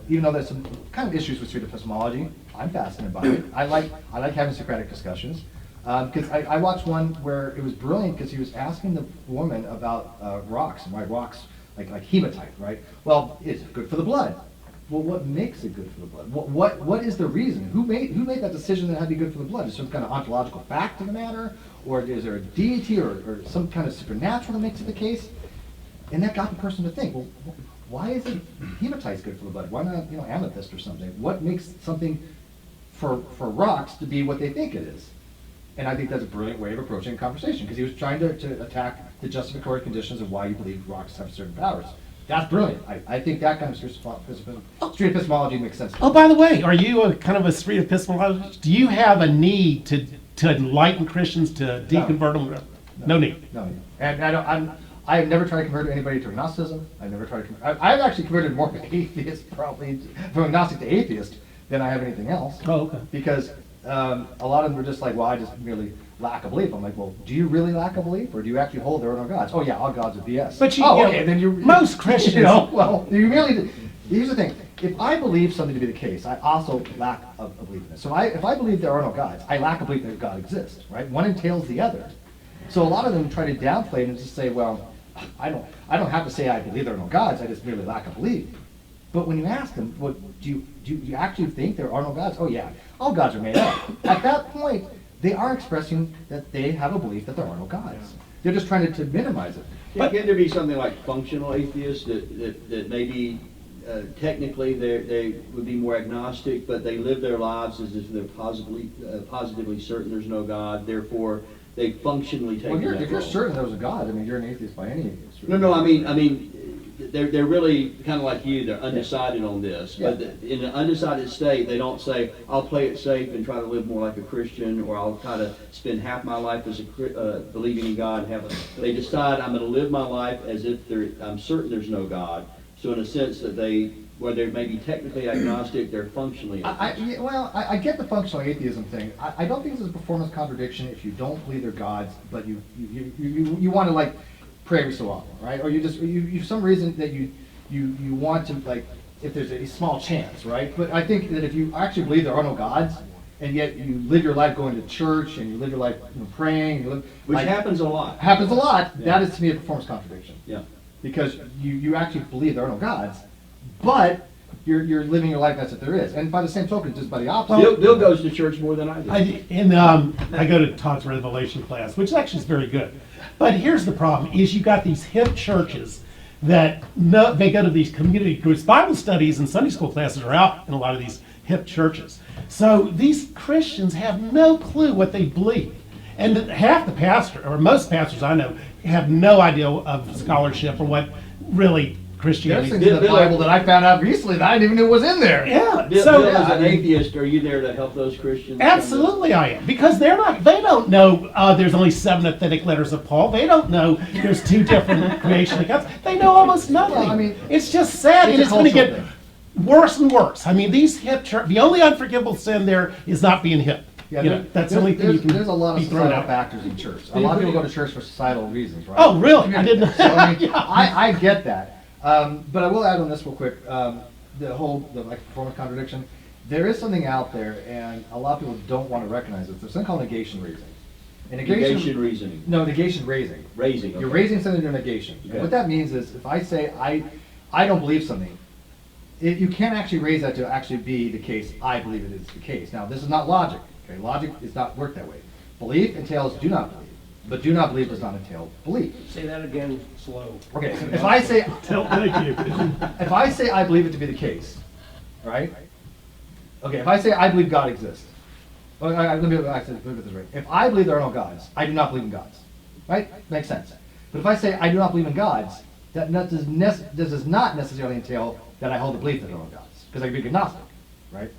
Speaker 1: even though there's some kind of issues with street epistemology, I'm fascinated by it. I like having Socratic discussions, because I watched one where it was brilliant, because he was asking the woman about rocks and why rocks like hematite, right? Well, it's good for the blood. Well, what makes it good for the blood? What is the reason? Who made that decision that it had to be good for the blood? Is there some kind of ontological fact in the matter? Or is there a deity or some kind of supernatural that makes it the case? And that got the person to think, well, why is it hematite good for the blood? Why not, amethyst or something? What makes something for rocks to be what they think it is? And I think that's a brilliant way of approaching a conversation, because he was trying to attack the justificatory conditions of why you believe rocks have certain powers. That's brilliant. I think that kind of street epistemology makes sense.
Speaker 3: Oh, by the way, are you a kind of a street epistemologist? Do you have a need to enlighten Christians, to deconvert them? No need.
Speaker 1: No need. And I have never tried to convert anybody to agnosticism. I've never tried to I've actually converted more atheists, probably, from agnostic to atheist, than I have anything else.
Speaker 3: Oh, okay.
Speaker 1: Because a lot of them were just like, well, I just merely lack a belief. I'm like, well, do you really lack a belief, or do you actually hold there are no gods? Oh yeah, all gods are BS.
Speaker 3: But most Christians,
Speaker 1: well, you really. Here's the thing: if I believe something to be the case, I also lack a belief in it. So if I believe there are no gods, I lack a belief that God exists. Right? One entails the other. So a lot of them try to downplay it and just say, well, I don't have to say I believe there are no gods. I just merely lack a belief. But when you ask them, well, do you actually think there are no gods? Oh yeah, all gods are made up. At that point, they are expressing that they have a belief that there are no gods. They're just trying to minimize it.
Speaker 11: But can there be something like functional atheists that maybe technically they would be more agnostic, but they live their lives as if they're positively certain there's no God, therefore they functionally take
Speaker 1: Well,
Speaker 11: that
Speaker 1: if you're
Speaker 11: role.
Speaker 1: certain there was a God, I mean, you're an atheist by any atheist.
Speaker 11: No, I mean, they're really kind of like you. They're undecided on this, but in an undecided state, they don't say, "I'll play it safe and try to live more like a Christian," or "I'll try to spend half my life as believing in God." They decide, "I'm going to live my life as if I'm certain there's no God." So, in a sense, that where they may be technically agnostic, they're functionally atheist.
Speaker 1: I get the functional atheism thing. I don't think this is a performance contradiction if you don't believe they're gods, but you want to like pray every so often, right? Or you some reason that you want to, like, if there's a small chance, right? But I think that if you actually believe there are no gods, and yet you live your life going to church and you live your life praying,
Speaker 11: Which happens a lot.
Speaker 1: Happens a lot.
Speaker 11: Yeah.
Speaker 1: That is to me a performance contradiction.
Speaker 11: Yeah.
Speaker 1: Because you actually believe there are no gods, but you're living your life as if there is. And by the same token, just by the opposite.
Speaker 11: Bill goes to church more than I do.
Speaker 3: I go to Todd's Revelation class, which actually is very good. But here's the problem, is you got these hip churches that they go to these community groups. Bible studies and Sunday school classes are out in a lot of these hip churches. So these Christians have no clue what they believe. And half the pastor, or most pastors I know, have no idea of scholarship or what really Christianity
Speaker 1: There's things in the Bible that I found out recently that I didn't even know was in there.
Speaker 3: Yeah.
Speaker 11: Bill, as an atheist, are you there to help those Christians?
Speaker 3: Absolutely I am. Because they don't know there's only 7 authentic letters of Paul. They don't know there's 2 different creation accounts. They know almost nothing.
Speaker 1: Well, I mean,
Speaker 3: it's just sad, and it's going to get
Speaker 1: thing.
Speaker 3: worse and worse. I mean, these hip church, the only unforgivable sin there is not being hip.
Speaker 1: Yeah,
Speaker 3: That's the only thing you can
Speaker 1: there's a lot of
Speaker 3: be thrown
Speaker 1: societal
Speaker 3: out.
Speaker 1: factors in church. A lot of people go to church for societal reasons, right?
Speaker 3: Oh, really? I didn't know.
Speaker 1: So, I mean,
Speaker 3: Yeah.
Speaker 1: I get that. But I will add on this real quick. The performance contradiction. There is something out there, and a lot of people don't want to recognize it. There's something called negation reasoning. And
Speaker 11: Negation reasoning.
Speaker 1: No, negation raising.
Speaker 11: Raising. Okay.
Speaker 1: You're raising something to negation.
Speaker 11: Okay.
Speaker 1: What that means is, if I say I don't believe something, you can't actually raise that to actually be the case. I believe it is the case. Now, this is not logic. Okay, logic does not work that way. Belief entails do not believe, but do not believe does not entail belief.
Speaker 12: Say that again, slow.
Speaker 1: Okay, so if I say
Speaker 3: Thank you.
Speaker 1: if I say I believe it to be the case, right? Okay, if I say I believe God exists, let me put it this way. If I believe there are no gods, I do not believe in gods, right? Makes sense. But if I say I do not believe in gods, that does not necessarily entail that I hold the belief that there are no gods, because I can be agnostic, right?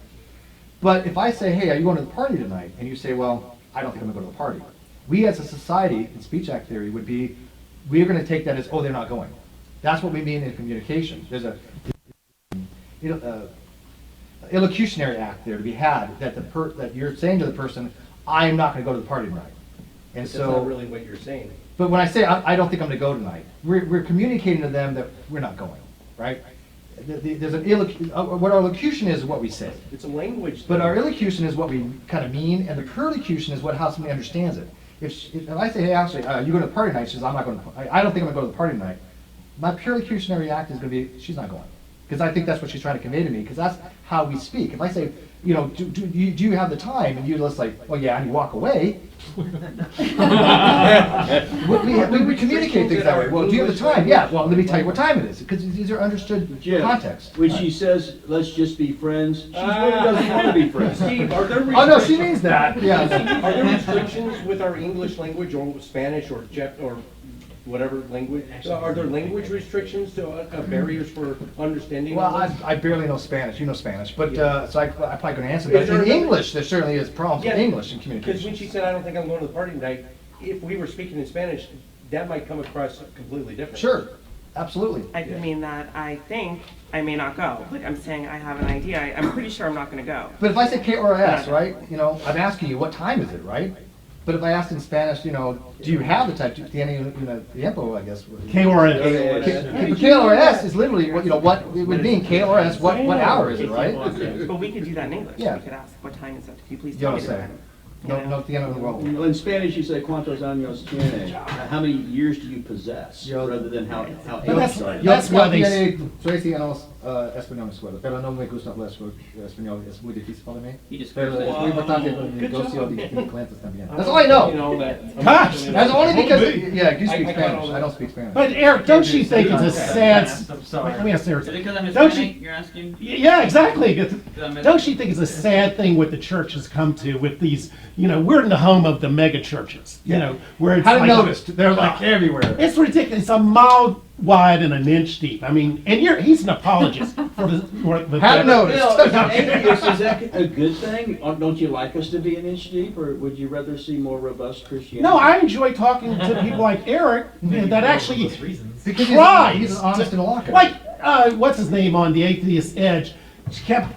Speaker 1: But if I say, hey, are you going to the party tonight? And you say, well, I don't think I'm going to go to the party. We as a society, in speech act theory, would be, we're going to take that as, oh, they're not going. That's what we mean in communication. There's a illocutionary act there to be had, that you're saying to the person, I'm not going to go to the party tonight. And
Speaker 12: That's
Speaker 1: so,
Speaker 12: not really what you're saying.
Speaker 1: but when I say, I don't think I'm going to go tonight, we're communicating to them that we're not going, right? There's an what our locution is what we say.
Speaker 12: It's a language.
Speaker 1: But our illocution is what we kind of mean, and the perlocution is how somebody understands it. If I say, hey, actually, you go to the party tonight, she says, I'm not going to, I don't think I'm going to go to the party tonight, my perlocutionary act is going to be, she's not going. Because I think that's what she's trying to convey to me, because that's how we speak. If I say, do you have the time? And you're just like, oh yeah, and you walk away. we communicate things that way. Well, do you have the time? Yeah, well, let me tell you what time it is, because these are understood context.
Speaker 11: When she says, let's just be friends, she really doesn't want to be friends.
Speaker 12: Steve, are there
Speaker 1: Oh, no, she means that, yeah.
Speaker 12: Are there restrictions with our English language or Spanish or whatever language? Are there language restrictions to barriers for understanding?
Speaker 1: Well, I barely know Spanish. You know Spanish, but so I'm probably going to answer that. In English, there certainly is problems with English in communication.
Speaker 12: Because when she said, I don't think I'm going to the party tonight, if we were speaking in Spanish, that might come across completely different.
Speaker 1: Sure, absolutely.
Speaker 15: I could mean that I think I may not go. Like I'm saying I have an idea. I'm pretty sure I'm not going to go.
Speaker 1: But if I say K or S, right, I'm asking you, what time is it, right? But if I asked in Spanish, do you have the type, tiempo, I guess.
Speaker 3: K or S.
Speaker 1: K or S is literally, what it would mean, K or S, what hour is it, right?
Speaker 15: But we could do that in English.
Speaker 1: Yeah.
Speaker 15: We could ask, what time is it? Could you please
Speaker 1: You
Speaker 15: tell
Speaker 1: know
Speaker 15: me
Speaker 1: what
Speaker 15: the
Speaker 1: I'm
Speaker 15: time?
Speaker 1: No, at the end of the world.
Speaker 11: Well, in Spanish, you say "Cuántos años tiene?" How many years do you possess, rather than how age are.
Speaker 3: That's why they.
Speaker 1: Yo decía español en escuela, pero no me gusta hablar español, es muy difícil para mí.
Speaker 7: You just
Speaker 1: Pero es muy importante el
Speaker 15: Good
Speaker 1: negocio
Speaker 15: job,
Speaker 1: de
Speaker 15: man.
Speaker 1: clientes también. That's all I know.
Speaker 15: You know that.
Speaker 3: Gosh,
Speaker 1: That's only because, yeah, you
Speaker 15: I
Speaker 1: speak
Speaker 15: got all
Speaker 1: Spanish,
Speaker 15: that.
Speaker 1: I don't speak Spanish.
Speaker 3: But Eric, don't you think it's a sad?
Speaker 5: I'm sorry.
Speaker 3: Let me ask Eric.
Speaker 7: Is it because I'm
Speaker 3: Don't
Speaker 7: Hispanic,
Speaker 3: you?
Speaker 7: you're asking?
Speaker 3: Yeah, exactly.
Speaker 7: I'm
Speaker 3: Don't you think it's a sad thing what the church has come to with these? You know, we're in the home of the mega churches. You know, where it's
Speaker 1: Hadn't
Speaker 3: like
Speaker 1: noticed, they're like everywhere.
Speaker 3: It's ridiculous. It's a mile wide and an inch deep. I mean, and he's an apologist for the
Speaker 1: Hadn't noticed.
Speaker 11: Bill, as an atheist, is that a good thing? Or don't you like us to be an inch deep, or would you rather see more robust Christianity?
Speaker 3: No, I enjoy talking to people like Eric that actually
Speaker 8: Those reasons.
Speaker 1: Because
Speaker 3: tries.
Speaker 1: he's honest and walking.
Speaker 3: Like, what's his name on the Atheist Edge? She kept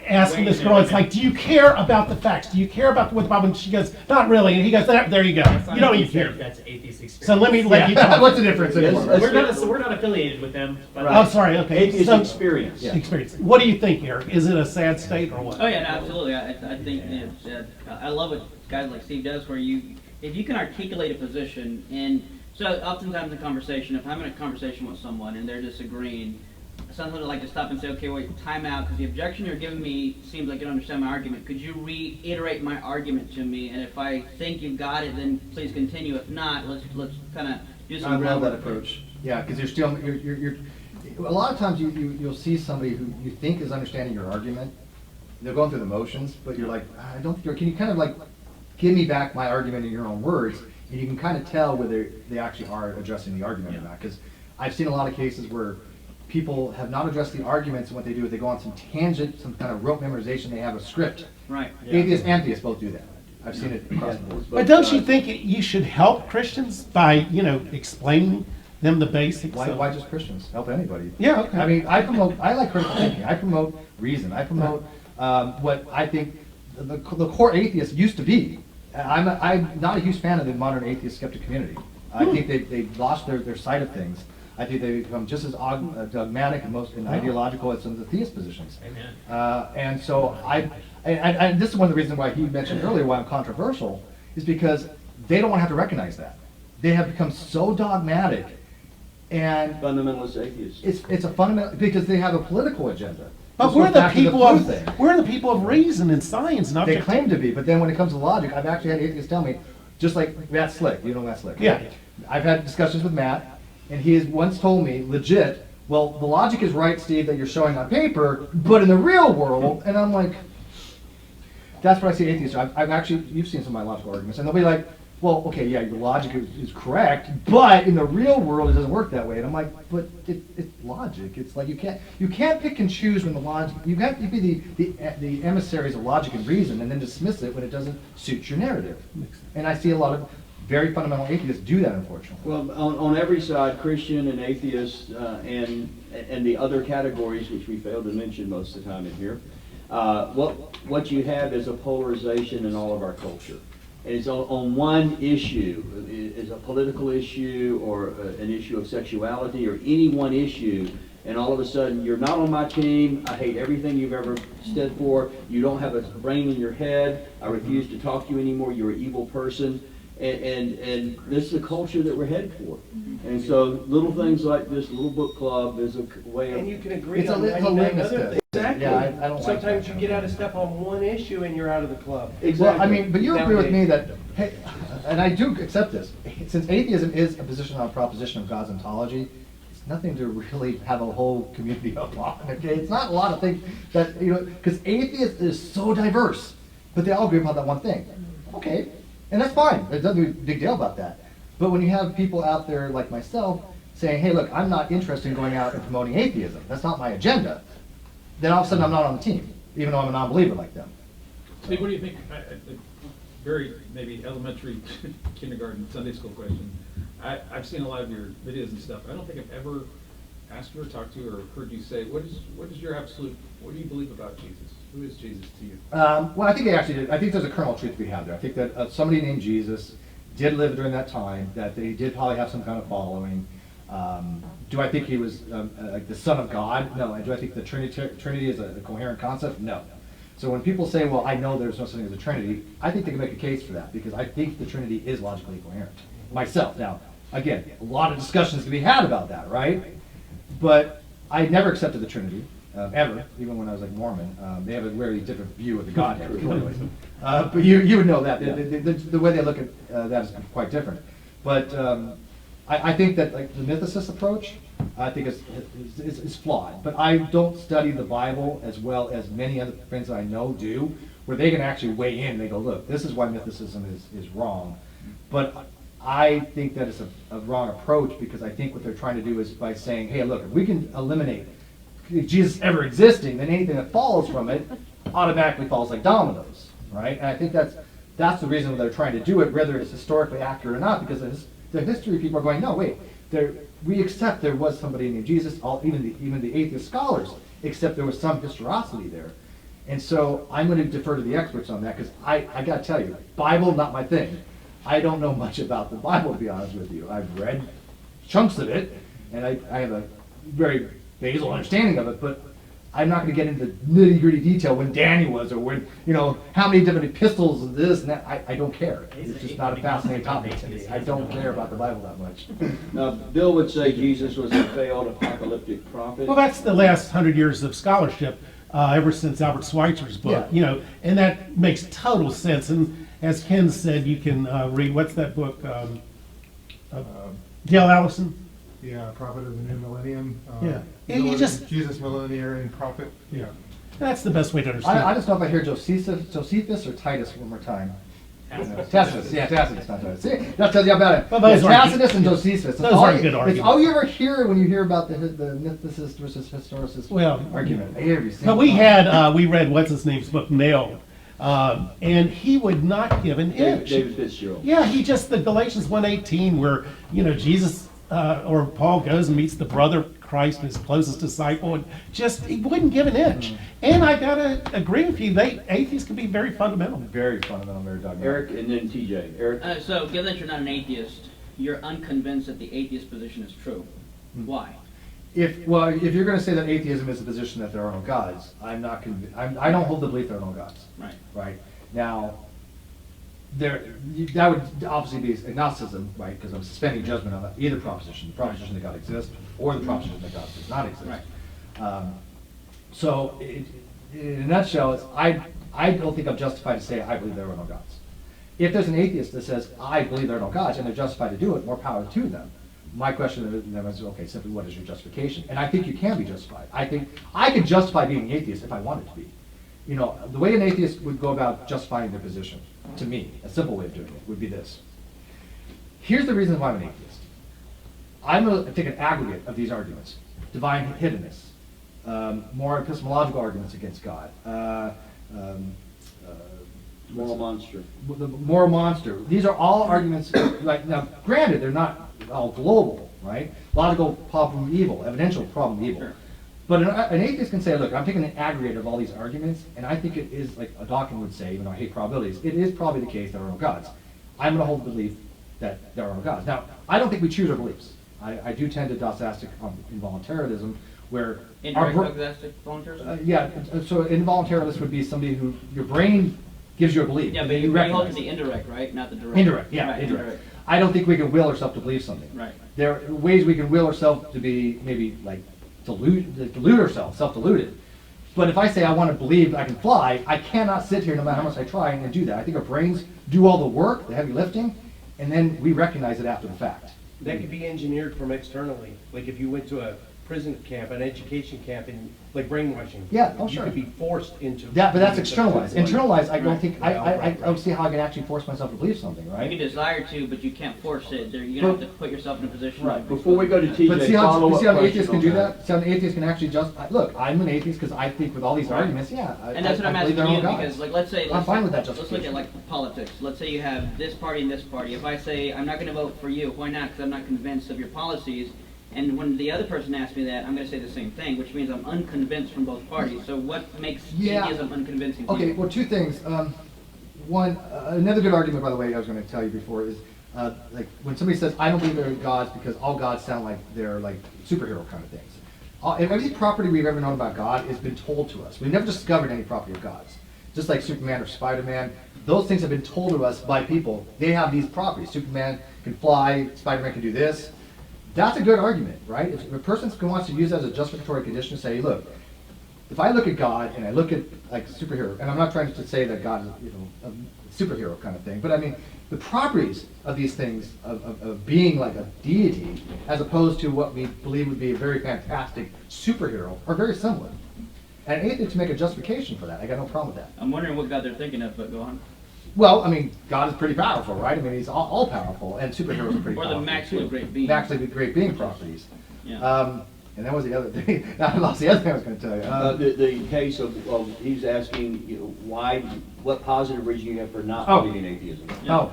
Speaker 3: asking this girl, it's like, do you care about the facts? Do you care about what the Bible? And she goes, not really. And he goes, there you go. You don't even care.
Speaker 8: That's atheist experience.
Speaker 3: So let me let you talk.
Speaker 1: What's the difference anymore?
Speaker 11: Yes,
Speaker 8: We're not affiliated with them. But
Speaker 3: Oh, sorry. Okay.
Speaker 11: Atheist
Speaker 3: So-
Speaker 11: experience.
Speaker 3: Experience. What do you think, Eric? Is it a sad state or what?
Speaker 7: Oh yeah, no, absolutely. I think I love what guys like Steve does, where if you can articulate a position, and so oftentimes in conversation, if I'm in a conversation with someone and they're disagreeing, sometimes I like to stop and say, okay, wait, time out, because the objection you're giving me seems like you don't understand my argument. Could you reiterate my argument to me? And if I think you've got it, then please continue. If not, let's kind of do some
Speaker 1: I love that
Speaker 7: groundwork.
Speaker 1: approach. Yeah, because you're a lot of times you'll see somebody who you think is understanding your argument. They're going through the motions, but you're like, I don't think you're, can you kind of like give me back my argument in your own words? And you can kind of tell whether they actually are addressing the argument or not. Because I've seen a lot of cases where people have not addressed the arguments, and what they do is they go on some tangent, some kind of rote memorization, they have a script.
Speaker 7: Right.
Speaker 1: Atheists and theists both do that. I've seen it across the board.
Speaker 3: But don't you think you should help Christians by, explaining them the basics?
Speaker 1: Why just Christians? Help anybody.
Speaker 3: Yeah, okay.
Speaker 1: I mean, I like critical thinking. I promote reason. I promote what I think the core atheist used to be. I'm not a huge fan of the modern atheist skeptic community. I think they've lost their sight of things. I think they become just as dogmatic and ideological as some of the theist positions.
Speaker 8: Amen.
Speaker 1: And so and this is one of the reasons why he mentioned earlier why I'm controversial, is because they don't want to have to recognize that. They have become so dogmatic, and
Speaker 11: Fundamentalist atheists.
Speaker 1: it's a fundamental, because they have a political agenda.
Speaker 3: But
Speaker 1: This
Speaker 3: we're
Speaker 1: goes
Speaker 3: the
Speaker 1: back to
Speaker 3: people
Speaker 1: proof
Speaker 3: of
Speaker 1: thing.
Speaker 3: we're the people of reason and science, not
Speaker 1: They
Speaker 3: just
Speaker 1: claim to be, but then when it comes to logic, I've actually had atheists tell me, just like Matt Slick, you know Matt Slick? right?
Speaker 3: Yeah.
Speaker 1: I've had discussions with Matt, and he has once told me, legit, well, the logic is right, Steve, that you're showing on paper, but in the real world, and I'm like, that's what I see atheists. I've actually, you've seen some of my logical arguments, and they'll be like, well, okay, yeah, your logic is correct, but in the real world it doesn't work that way. And I'm like, but it's logic. It's like you can't pick and choose when the logic. You have to be the emissaries of logic and reason, and then dismiss it when it doesn't suit your narrative. And I see a lot of very fundamental atheists do that, unfortunately.
Speaker 11: Well, on every side, Christian and atheist and the other categories, which we failed to mention most of the time in here, what you have is a polarization in all of our culture. And it's on one issue, is a political issue or an issue of sexuality or any one issue, and all of a sudden you're not on my team, I hate everything you've ever stood for, you don't have a brain in your head, I refuse to talk to you anymore, you're an evil person. And this is a culture that we're headed for. And so little things like this little book club is a way of...
Speaker 16: And you can agree
Speaker 1: It's a
Speaker 16: on
Speaker 1: litmus
Speaker 16: 99
Speaker 1: test.
Speaker 16: other things. Exactly.
Speaker 1: Yeah, I don't like
Speaker 16: Sometimes
Speaker 1: that.
Speaker 16: you get out of step on one issue and you're out of the club.
Speaker 1: Well, I mean, but you agree with me
Speaker 16: Nowadays.
Speaker 1: that, hey, and I do accept this, since atheism is a position on a proposition of God's ontology, it's nothing to really have a whole community up on, okay? It's not a lot of things that, because atheists is so diverse, but they all agree upon that one thing. Okay, and that's fine, there's nothing big deal about that. But when you have people out there like myself saying, hey, look, I'm not interested in going out and promoting atheism, that's not my agenda, then all of a sudden I'm not on the team, even though I'm a non-believer like them.
Speaker 6: Steve, what do you think, a very maybe elementary kindergarten Sunday school question. I've seen a lot of your videos and stuff. I don't think I've ever asked you or talked to you or heard you say, what is your absolute, what do you believe about Jesus? Who is Jesus to you?
Speaker 1: Well, I think they actually did. I think there's a kernel of truth to be had there. I think that somebody named Jesus did live during that time, that they did probably have some kind of following. Do I think he was like the Son of God? No. Do I think the Trinity is a coherent concept? No. So when people say, well, I know there's no such thing as a Trinity, I think they can make a case for that, because I think the Trinity is logically coherent. Myself. Now, again, a lot of discussions to be had about that, right? But I never accepted the Trinity, ever, even when I was like Mormon. They have a very different view of the Godhead, clearly. But you would know that. The way they look at that is quite different. But I think that like the mythicist approach, I think is flawed. But I don't study the Bible as well as many other friends that I know do, where they can actually weigh in and they go, look, this is why mythicism is wrong. But I think that it's a wrong approach, because I think what they're trying to do is by saying, hey, look, if we can eliminate Jesus ever existing, then anything that follows from it automatically falls like dominoes, right? And I think that's the reason they're trying to do it, whether it's historically accurate or not, because the history people are going, no, wait, we accept there was somebody named Jesus, even the atheist scholars accept there was some historicity there. And so I'm going to defer to the experts on that, because I got to tell you, Bible, not my thing. I don't know much about the Bible, to be honest with you. I've read chunks of it, and I have a very basal understanding of it, but I'm not going to get into nitty-gritty detail when Daniel was, or when, how many different epistles and this and that. I don't care. It's just not a fascinating topic to me. I don't care about the Bible that much.
Speaker 11: Now, Bill would say Jesus was a failed apocalyptic prophet.
Speaker 3: Well, that's the last 100 years of scholarship, ever since Albert Schweitzer's book, and that makes total sense. And as Ken said, you can read, what's that book? Dale Allison?
Speaker 10: Yeah, Prophet of the New Millennium.
Speaker 3: Yeah. And you just,
Speaker 10: Jesus, millenarian prophet. Yeah.
Speaker 3: that's the best way to understand
Speaker 1: I
Speaker 3: it.
Speaker 1: just know if I hear Josephus or Titus one more time. Tacitus, yeah, Tacitus, not Titus. See, that tells you about it.
Speaker 3: Well, those aren't-
Speaker 1: Tacitus and Josephus.
Speaker 3: those aren't good
Speaker 1: It's
Speaker 3: arguments.
Speaker 1: all you ever hear when you hear about the mythicist versus historicist argument. Every single
Speaker 3: But we
Speaker 1: time.
Speaker 3: had, we read, what's his name's book, Nailed, and he would not give an inch.
Speaker 11: David Fitzgerald.
Speaker 3: Yeah, the Galatians 1:18, where, Jesus or Paul goes and meets the brother Christ, his closest disciple, and he wouldn't give an inch. And I gotta agree with you, atheists can be very fundamental.
Speaker 1: Very fundamental, very dogmatic.
Speaker 11: Eric, and then TJ. Eric?
Speaker 7: So, given that you're not an atheist, you're unconvinced that the atheist position is true. Why?
Speaker 1: If you're going to say that atheism is the position that there are no gods, I'm not convinced. I don't hold the belief there are no gods.
Speaker 7: Right.
Speaker 1: Right. Now, that would obviously be agnosticism, right? Because I'm suspending judgment on either proposition, the proposition that God exists, or the proposition that God does not exist.
Speaker 7: Right.
Speaker 1: So, in a nutshell, I don't think I'm justified to say I believe there are no gods. If there's an atheist that says I believe there are no gods and they're justified to do it, more power to them. My question to them is, okay, simply what is your justification? And I think you can be justified. I think I could justify being an atheist if I wanted to be. The way an atheist would go about justifying their position, to me, a simple way of doing it would be this. Here's the reason why I'm an atheist. I'm going to take an aggregate of these arguments. Divine hiddenness, more epistemological arguments against God,
Speaker 11: Moral monster.
Speaker 1: the moral monster. These are all arguments, now granted, they're not all global, right? Logical problem evil, evidential problem evil.
Speaker 7: Sure.
Speaker 1: But an atheist can say, look, I'm taking an aggregate of all these arguments, and I think it is, like a Dawkins would say, even though I hate probabilities, it is probably the case there are no gods. I'm going to hold the belief that there are no gods. Now, I don't think we choose our beliefs. I do tend to dosastic involuntarism, where
Speaker 7: Indirect agnostic voluntarism?
Speaker 1: so involuntarist would be somebody who your brain gives you a belief.
Speaker 7: Yeah,
Speaker 1: and
Speaker 7: but
Speaker 1: then
Speaker 7: you hold
Speaker 1: recognize
Speaker 7: to the
Speaker 1: it.
Speaker 7: indirect, right? Not the direct.
Speaker 1: Indirect, yeah,
Speaker 7: Right,
Speaker 1: indirect. I don't think we can will ourselves to believe something.
Speaker 7: Right.
Speaker 1: There are ways we can will ourselves to be maybe like delude ourselves, self-deluded. But if I say I want to believe I can fly, I cannot sit here no matter how much I try and do that. I think our brains do all the work, the heavy lifting, and then we recognize it after the fact.
Speaker 16: That could be engineered from externally. Like if you went to a prison camp, an education camp, and like brainwashing.
Speaker 1: Yeah, oh,
Speaker 16: You
Speaker 1: sure.
Speaker 16: could be forced into.
Speaker 1: But that's externalized. Internalized, I don't
Speaker 7: Right.
Speaker 1: think, I don't see how I can actually force myself to believe something,
Speaker 7: You
Speaker 1: right?
Speaker 7: can desire to, but you can't force it. You're going to have to put yourself in a position.
Speaker 1: Right.
Speaker 11: Before we go to TJ,
Speaker 1: But see how
Speaker 11: follow-up
Speaker 1: an atheist
Speaker 11: question
Speaker 1: can
Speaker 11: on
Speaker 1: do that? See how an atheist can actually look, I'm an atheist because I think with all these arguments,
Speaker 7: And that's what I'm asking you, because like let's
Speaker 1: fine with that
Speaker 7: let's look at
Speaker 1: justification.
Speaker 7: like politics. Let's say you have this party and this party. If I say I'm not going to vote for you, why not? Because I'm not convinced of your policies. And when the other person asks me that, I'm going to say the same thing, which means I'm unconvinced from both parties. So what makes atheism unconvincing to
Speaker 1: Okay,
Speaker 7: you?
Speaker 1: well, two things. One, another good argument, by the way, I was going to tell you before is, like when somebody says, I don't believe there are gods because all gods sound like they're like superhero kind of things. Every property we've ever known about God has been told to us. We've never discovered any property of God's. just like Superman or Spider-Man. Those things have been told to us by people. They have these properties. Superman can fly, Spider-Man can do this. That's a good argument, right? If a person wants to use that as a justificatory condition to say, look, if I look at God and I look at like a superhero, and I'm not trying to say that God is, you know, a superhero kind of thing, but I mean, the properties of these things, of being like a deity, as opposed to what we believe would be a very fantastic superhero, are very similar. And atheists make a justification for that. I got no problem with that.
Speaker 7: I'm wondering what God they're thinking of, but go on.
Speaker 1: Well, I mean, God is pretty powerful, right? I mean, he's all powerful, and superheroes are pretty
Speaker 7: Or
Speaker 1: powerful.
Speaker 7: the maximally great being.
Speaker 1: Maximally great being properties.
Speaker 7: Yeah.
Speaker 1: And that was the other thing. I lost the other thing I was going to tell you.
Speaker 11: The case of, he's asking, you know, why, what positive reason you have for not believing in atheism?
Speaker 1: Yeah.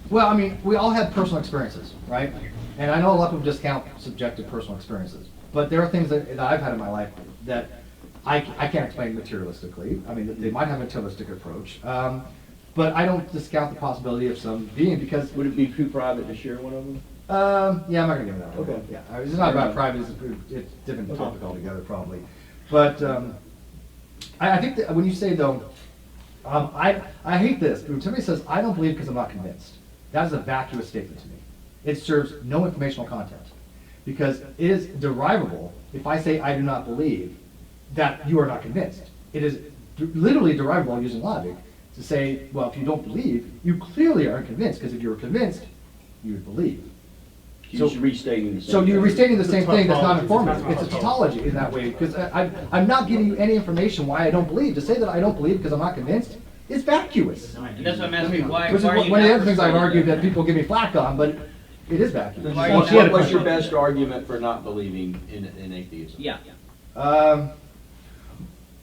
Speaker 1: Well, I mean, we all have personal experiences, right? And I know a lot of people discount subjective personal experiences, but there are things that I've had in my life that I can't explain materialistically. I mean, they might have a materialistic approach, but I don't discount the possibility of some being, because...
Speaker 11: Would it be too private to share one of them?
Speaker 1: Yeah, I'm not going to give it that one.
Speaker 11: Okay.
Speaker 1: Yeah, it's not about private, it's a different topic altogether, probably. But I think that when you say, though, I hate this. When somebody says, I don't believe because I'm not convinced, that is a vacuous statement to me. It serves no informational content. Because it is derivable if I say I do not believe that you are not convinced. It is literally derivable using logic to say, well, if you don't believe, you clearly aren't convinced, because if you were convinced, you would believe.
Speaker 11: You're just restating the same
Speaker 1: So you're
Speaker 11: thing.
Speaker 1: restating the same thing that's not
Speaker 3: It's a
Speaker 1: informative.
Speaker 3: tautology.
Speaker 1: It's a tautology in that way, because I'm not giving you any information why I don't believe. To say that I don't believe because I'm not convinced is vacuous.
Speaker 7: And that's what I'm asking, why,
Speaker 1: Which is
Speaker 7: why are you
Speaker 1: one of the
Speaker 7: not
Speaker 1: other things I've
Speaker 7: persuaded
Speaker 1: argued
Speaker 7: then?
Speaker 1: that people give me flack on, but it is vacuous.
Speaker 7: Why are
Speaker 11: What's
Speaker 7: you not
Speaker 11: your
Speaker 7: persuaded?
Speaker 11: best argument for not believing in atheism?
Speaker 7: Yeah.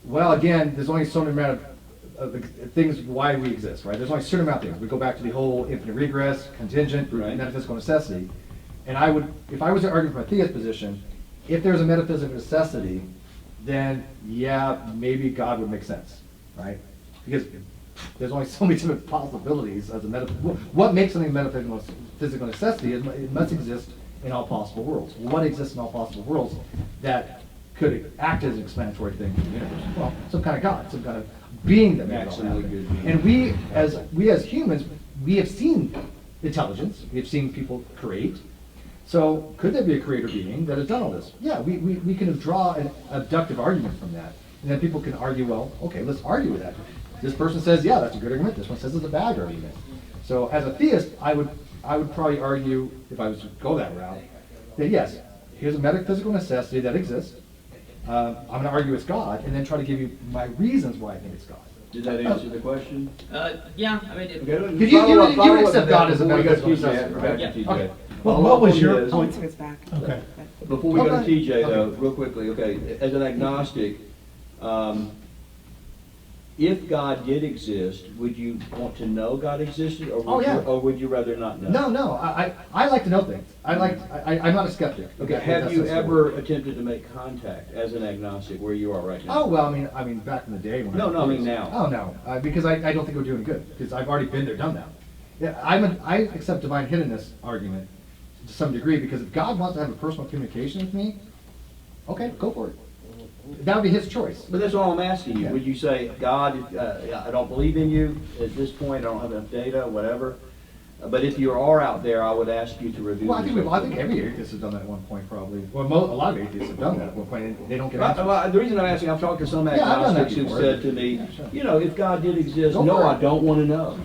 Speaker 1: Well, again, there's only so many amount of things why we exist, right? There's only a certain amount of things. We go back to the whole infinite regress, contingent,
Speaker 11: Right.
Speaker 1: metaphysical necessity. And I would, if I was to argue from a theist position, if there's a metaphysical necessity, then yeah, maybe God would make sense, right? Because there's only so many different possibilities as a what makes something a metaphysical necessity? It must exist in all possible worlds. What exists in all possible worlds that could act as an explanatory thing for the universe? Well, some kind of God, some kind of being that makes it all
Speaker 11: Maximally
Speaker 1: happen.
Speaker 11: good being.
Speaker 1: And we as humans, we have seen intelligence. We have seen people create. So could there be a creator being that has done all this? Yeah, we can draw an abductive argument from that. And then people can argue, well, okay, let's argue with that. This person says, yeah, that's a good argument. This one says it's a bad argument. So as a theist, I would probably argue, if I was to go that route, that yes, here's a metaphysical necessity that exists. I'm going to argue it's God, and then try to give you my reasons why I think it's God.
Speaker 11: Did that answer the question?
Speaker 7: Yeah, I mean,
Speaker 1: Because you would accept God as a metaphysical necessity, right?
Speaker 7: Yeah.
Speaker 1: Okay.
Speaker 3: Well, what was your
Speaker 15: Oh,
Speaker 3: point?
Speaker 15: it's his back.
Speaker 3: Okay.
Speaker 11: Before we go to
Speaker 1: Okay.
Speaker 11: TJ though,
Speaker 1: Okay.
Speaker 11: real quickly, okay, as an agnostic, if God did exist, would you want to know God existed, or
Speaker 1: Oh,
Speaker 11: would,
Speaker 1: yeah.
Speaker 11: or would you rather not know?
Speaker 1: No, I like to know things. I'm not a skeptic.
Speaker 11: Okay, have you ever attempted to make contact as an agnostic where you are right now?
Speaker 1: Oh, well, I mean, back in the day when
Speaker 11: No, I mean now.
Speaker 1: Oh, no, because I don't think it would do any good, because I've already been there, done that. Yeah, I accept divine hiddenness argument to some degree, because if God wants to have a personal communication with me, okay, go for it. That would be his choice.
Speaker 11: But that's all I'm asking you.
Speaker 1: Yeah.
Speaker 11: Would you say, God, I don't believe in you at this point, I don't have enough data, whatever. But if you are out there, I would ask you to review.
Speaker 1: Well, I think every atheist has done that at one point, probably. Well, a lot of atheists have done that at one point, and they don't get answers.
Speaker 11: The reason I'm asking, I've talked to some
Speaker 1: Yeah, I've done that
Speaker 11: agnostics who
Speaker 1: before.
Speaker 11: said to me,
Speaker 1: Yeah, sure.
Speaker 11: you know, if God did exist,
Speaker 1: Go
Speaker 11: no,
Speaker 1: for it.
Speaker 11: I don't want to know.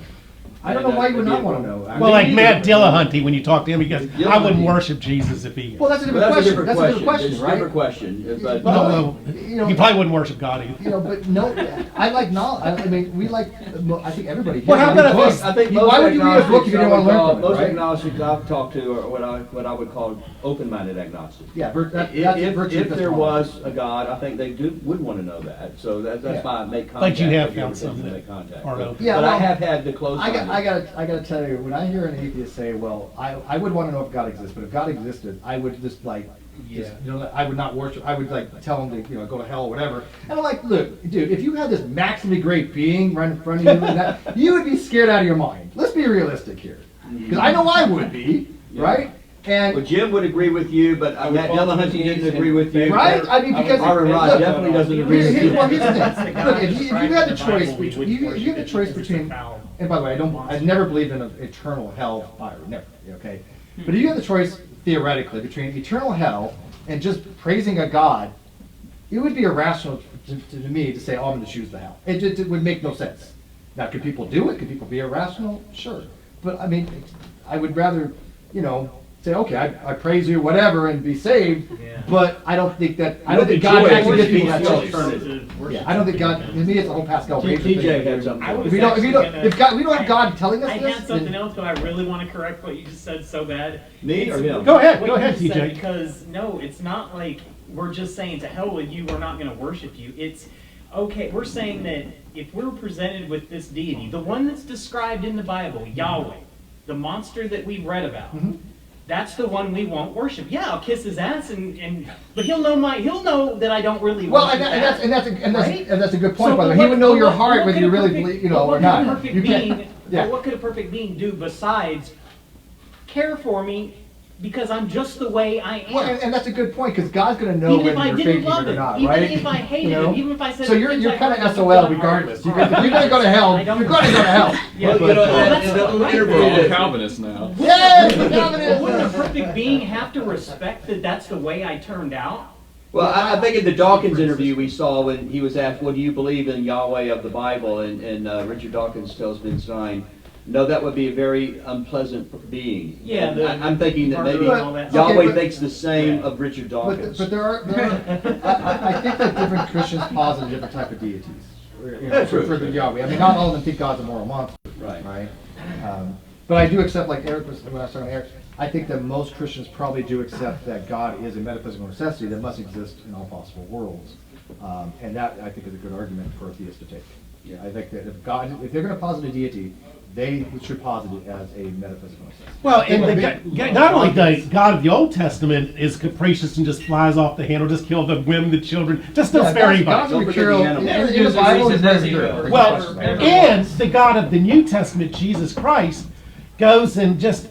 Speaker 1: I don't know why you would not want to know.
Speaker 3: Well, like Matt Dillahunty, when you talk to him, he goes,
Speaker 11: Dillahunty.
Speaker 3: I wouldn't worship Jesus if he.
Speaker 1: Well, that's a
Speaker 11: But
Speaker 1: different
Speaker 11: that's
Speaker 1: question.
Speaker 11: a different
Speaker 1: That's a
Speaker 11: question.
Speaker 1: different question,
Speaker 11: It's a
Speaker 1: right?
Speaker 11: different question. But
Speaker 3: No,
Speaker 1: you know,
Speaker 3: he probably wouldn't worship God either.
Speaker 1: You know, but no, I like knowledge. I mean, we like. I think everybody.
Speaker 3: Well, how about if
Speaker 11: I think most
Speaker 1: why would you read a book if you didn't want to learn from it,
Speaker 11: most
Speaker 1: right?
Speaker 11: agnostics I've talked to are what I would call open-minded agnostics.
Speaker 1: Yeah, that's
Speaker 11: If
Speaker 1: virtue
Speaker 11: there
Speaker 1: epistemology.
Speaker 11: was a God, I think they would want to know that. So that's
Speaker 1: Yeah.
Speaker 11: why I make contact.
Speaker 3: But you have
Speaker 11: if you're
Speaker 3: found some
Speaker 11: attempting to
Speaker 3: that
Speaker 11: make contact.
Speaker 3: aren't
Speaker 11: But
Speaker 3: open.
Speaker 1: Yeah,
Speaker 11: I
Speaker 1: well,
Speaker 11: have had the close.
Speaker 1: I gotta tell you, when I hear an atheist say, "Well, I would want to know if God exists, but if God existed, I would just like, I would not worship. I would like tell him to go to hell or whatever." And I'm like, look, dude, if you had this maximally great being right in front of you, and that, you would be scared out of your mind. Let's be realistic here, because I know I would be, right? And
Speaker 11: Well, Jim would agree with you, but Matt Dillahunty didn't agree with you.
Speaker 1: Right? I mean, because
Speaker 11: Aaron Rod
Speaker 1: look,
Speaker 11: definitely doesn't agree with you.
Speaker 1: Well, here's the thing. Look, if you had the choice, you had the choice between, and by the way, I've never believed in an eternal hell fire, never, okay? But if you had the choice, theoretically, between eternal hell and just praising a God, it would be irrational to me to say, oh, I'm going to choose the hell. It would make no sense. Now, could people do it? Could people be irrational? Sure. But, I mean, I would rather, say, okay, I praise you, whatever, and be saved, but I don't think that, I don't think God actually gives people that choice. Yeah, I don't think God, to me, it's a whole Pascal thing.
Speaker 11: TJ had something.
Speaker 1: If we don't have God telling us
Speaker 8: I
Speaker 1: this,
Speaker 8: had something else, but I really want to correct what you just said so bad.
Speaker 11: Me or him?
Speaker 3: Go ahead,
Speaker 8: What you said,
Speaker 3: TJ.
Speaker 8: Because, no, it's not like we're just saying to hell with you, we're not going to worship you. It's, okay, we're saying that if we're presented with this deity, the one that's described in the Bible, Yahweh, the monster that we read about, that's the one we won't worship. Yeah, I'll kiss his ass, but he'll know that I don't really worship that.
Speaker 1: And that's a good point, by the way. He would know your heart whether you really believe, or not.
Speaker 8: What could a perfect being do besides care for me because I'm just the way I am?
Speaker 1: Well, and that's a good point, because God's going to know
Speaker 8: Even if I
Speaker 1: whether you're
Speaker 8: didn't
Speaker 1: faking
Speaker 8: love
Speaker 1: it or
Speaker 8: him,
Speaker 1: not,
Speaker 8: even
Speaker 1: right?
Speaker 8: if I hated him, even if I said
Speaker 1: so you're kind of SOL regardless. You're going to go to hell. You're going to go to hell.
Speaker 8: Yeah,
Speaker 11: Well,
Speaker 6: We're all Calvinists now.
Speaker 1: Yes, Calvinist.
Speaker 8: Wouldn't a perfect being have to respect that that's the way I turned out?
Speaker 11: Well, I think in the Dawkins interview we saw when he was asked, well, do you believe in Yahweh of the Bible? And Richard Dawkins tells Stein, no, that would be a very unpleasant being.
Speaker 8: Yeah,
Speaker 11: I'm thinking that maybe
Speaker 1: But-
Speaker 11: Yahweh
Speaker 1: okay, but-
Speaker 11: thinks the same of Richard Dawkins.
Speaker 1: But there are I think that different Christians posit a different type of deities. For the Yahweh. I mean, not all of them think God's a moral monster. Right. But I do accept, like Eric was, when I was talking to Eric, I think that most Christians probably do accept that God is a metaphysical necessity that must exist in all possible worlds. And that, I think, is a good argument for atheists to take. Yeah, I think that if they're going to posit a deity, they should posit it as a metaphysical necessity.
Speaker 3: Well, and not only the God of the Old Testament is capricious and just flies off the handle, just kill the women, the children, just don't spare anybody.
Speaker 1: God's mercurial. In the Bible, is very good.
Speaker 3: Well, and the God of the New Testament, Jesus Christ, goes and just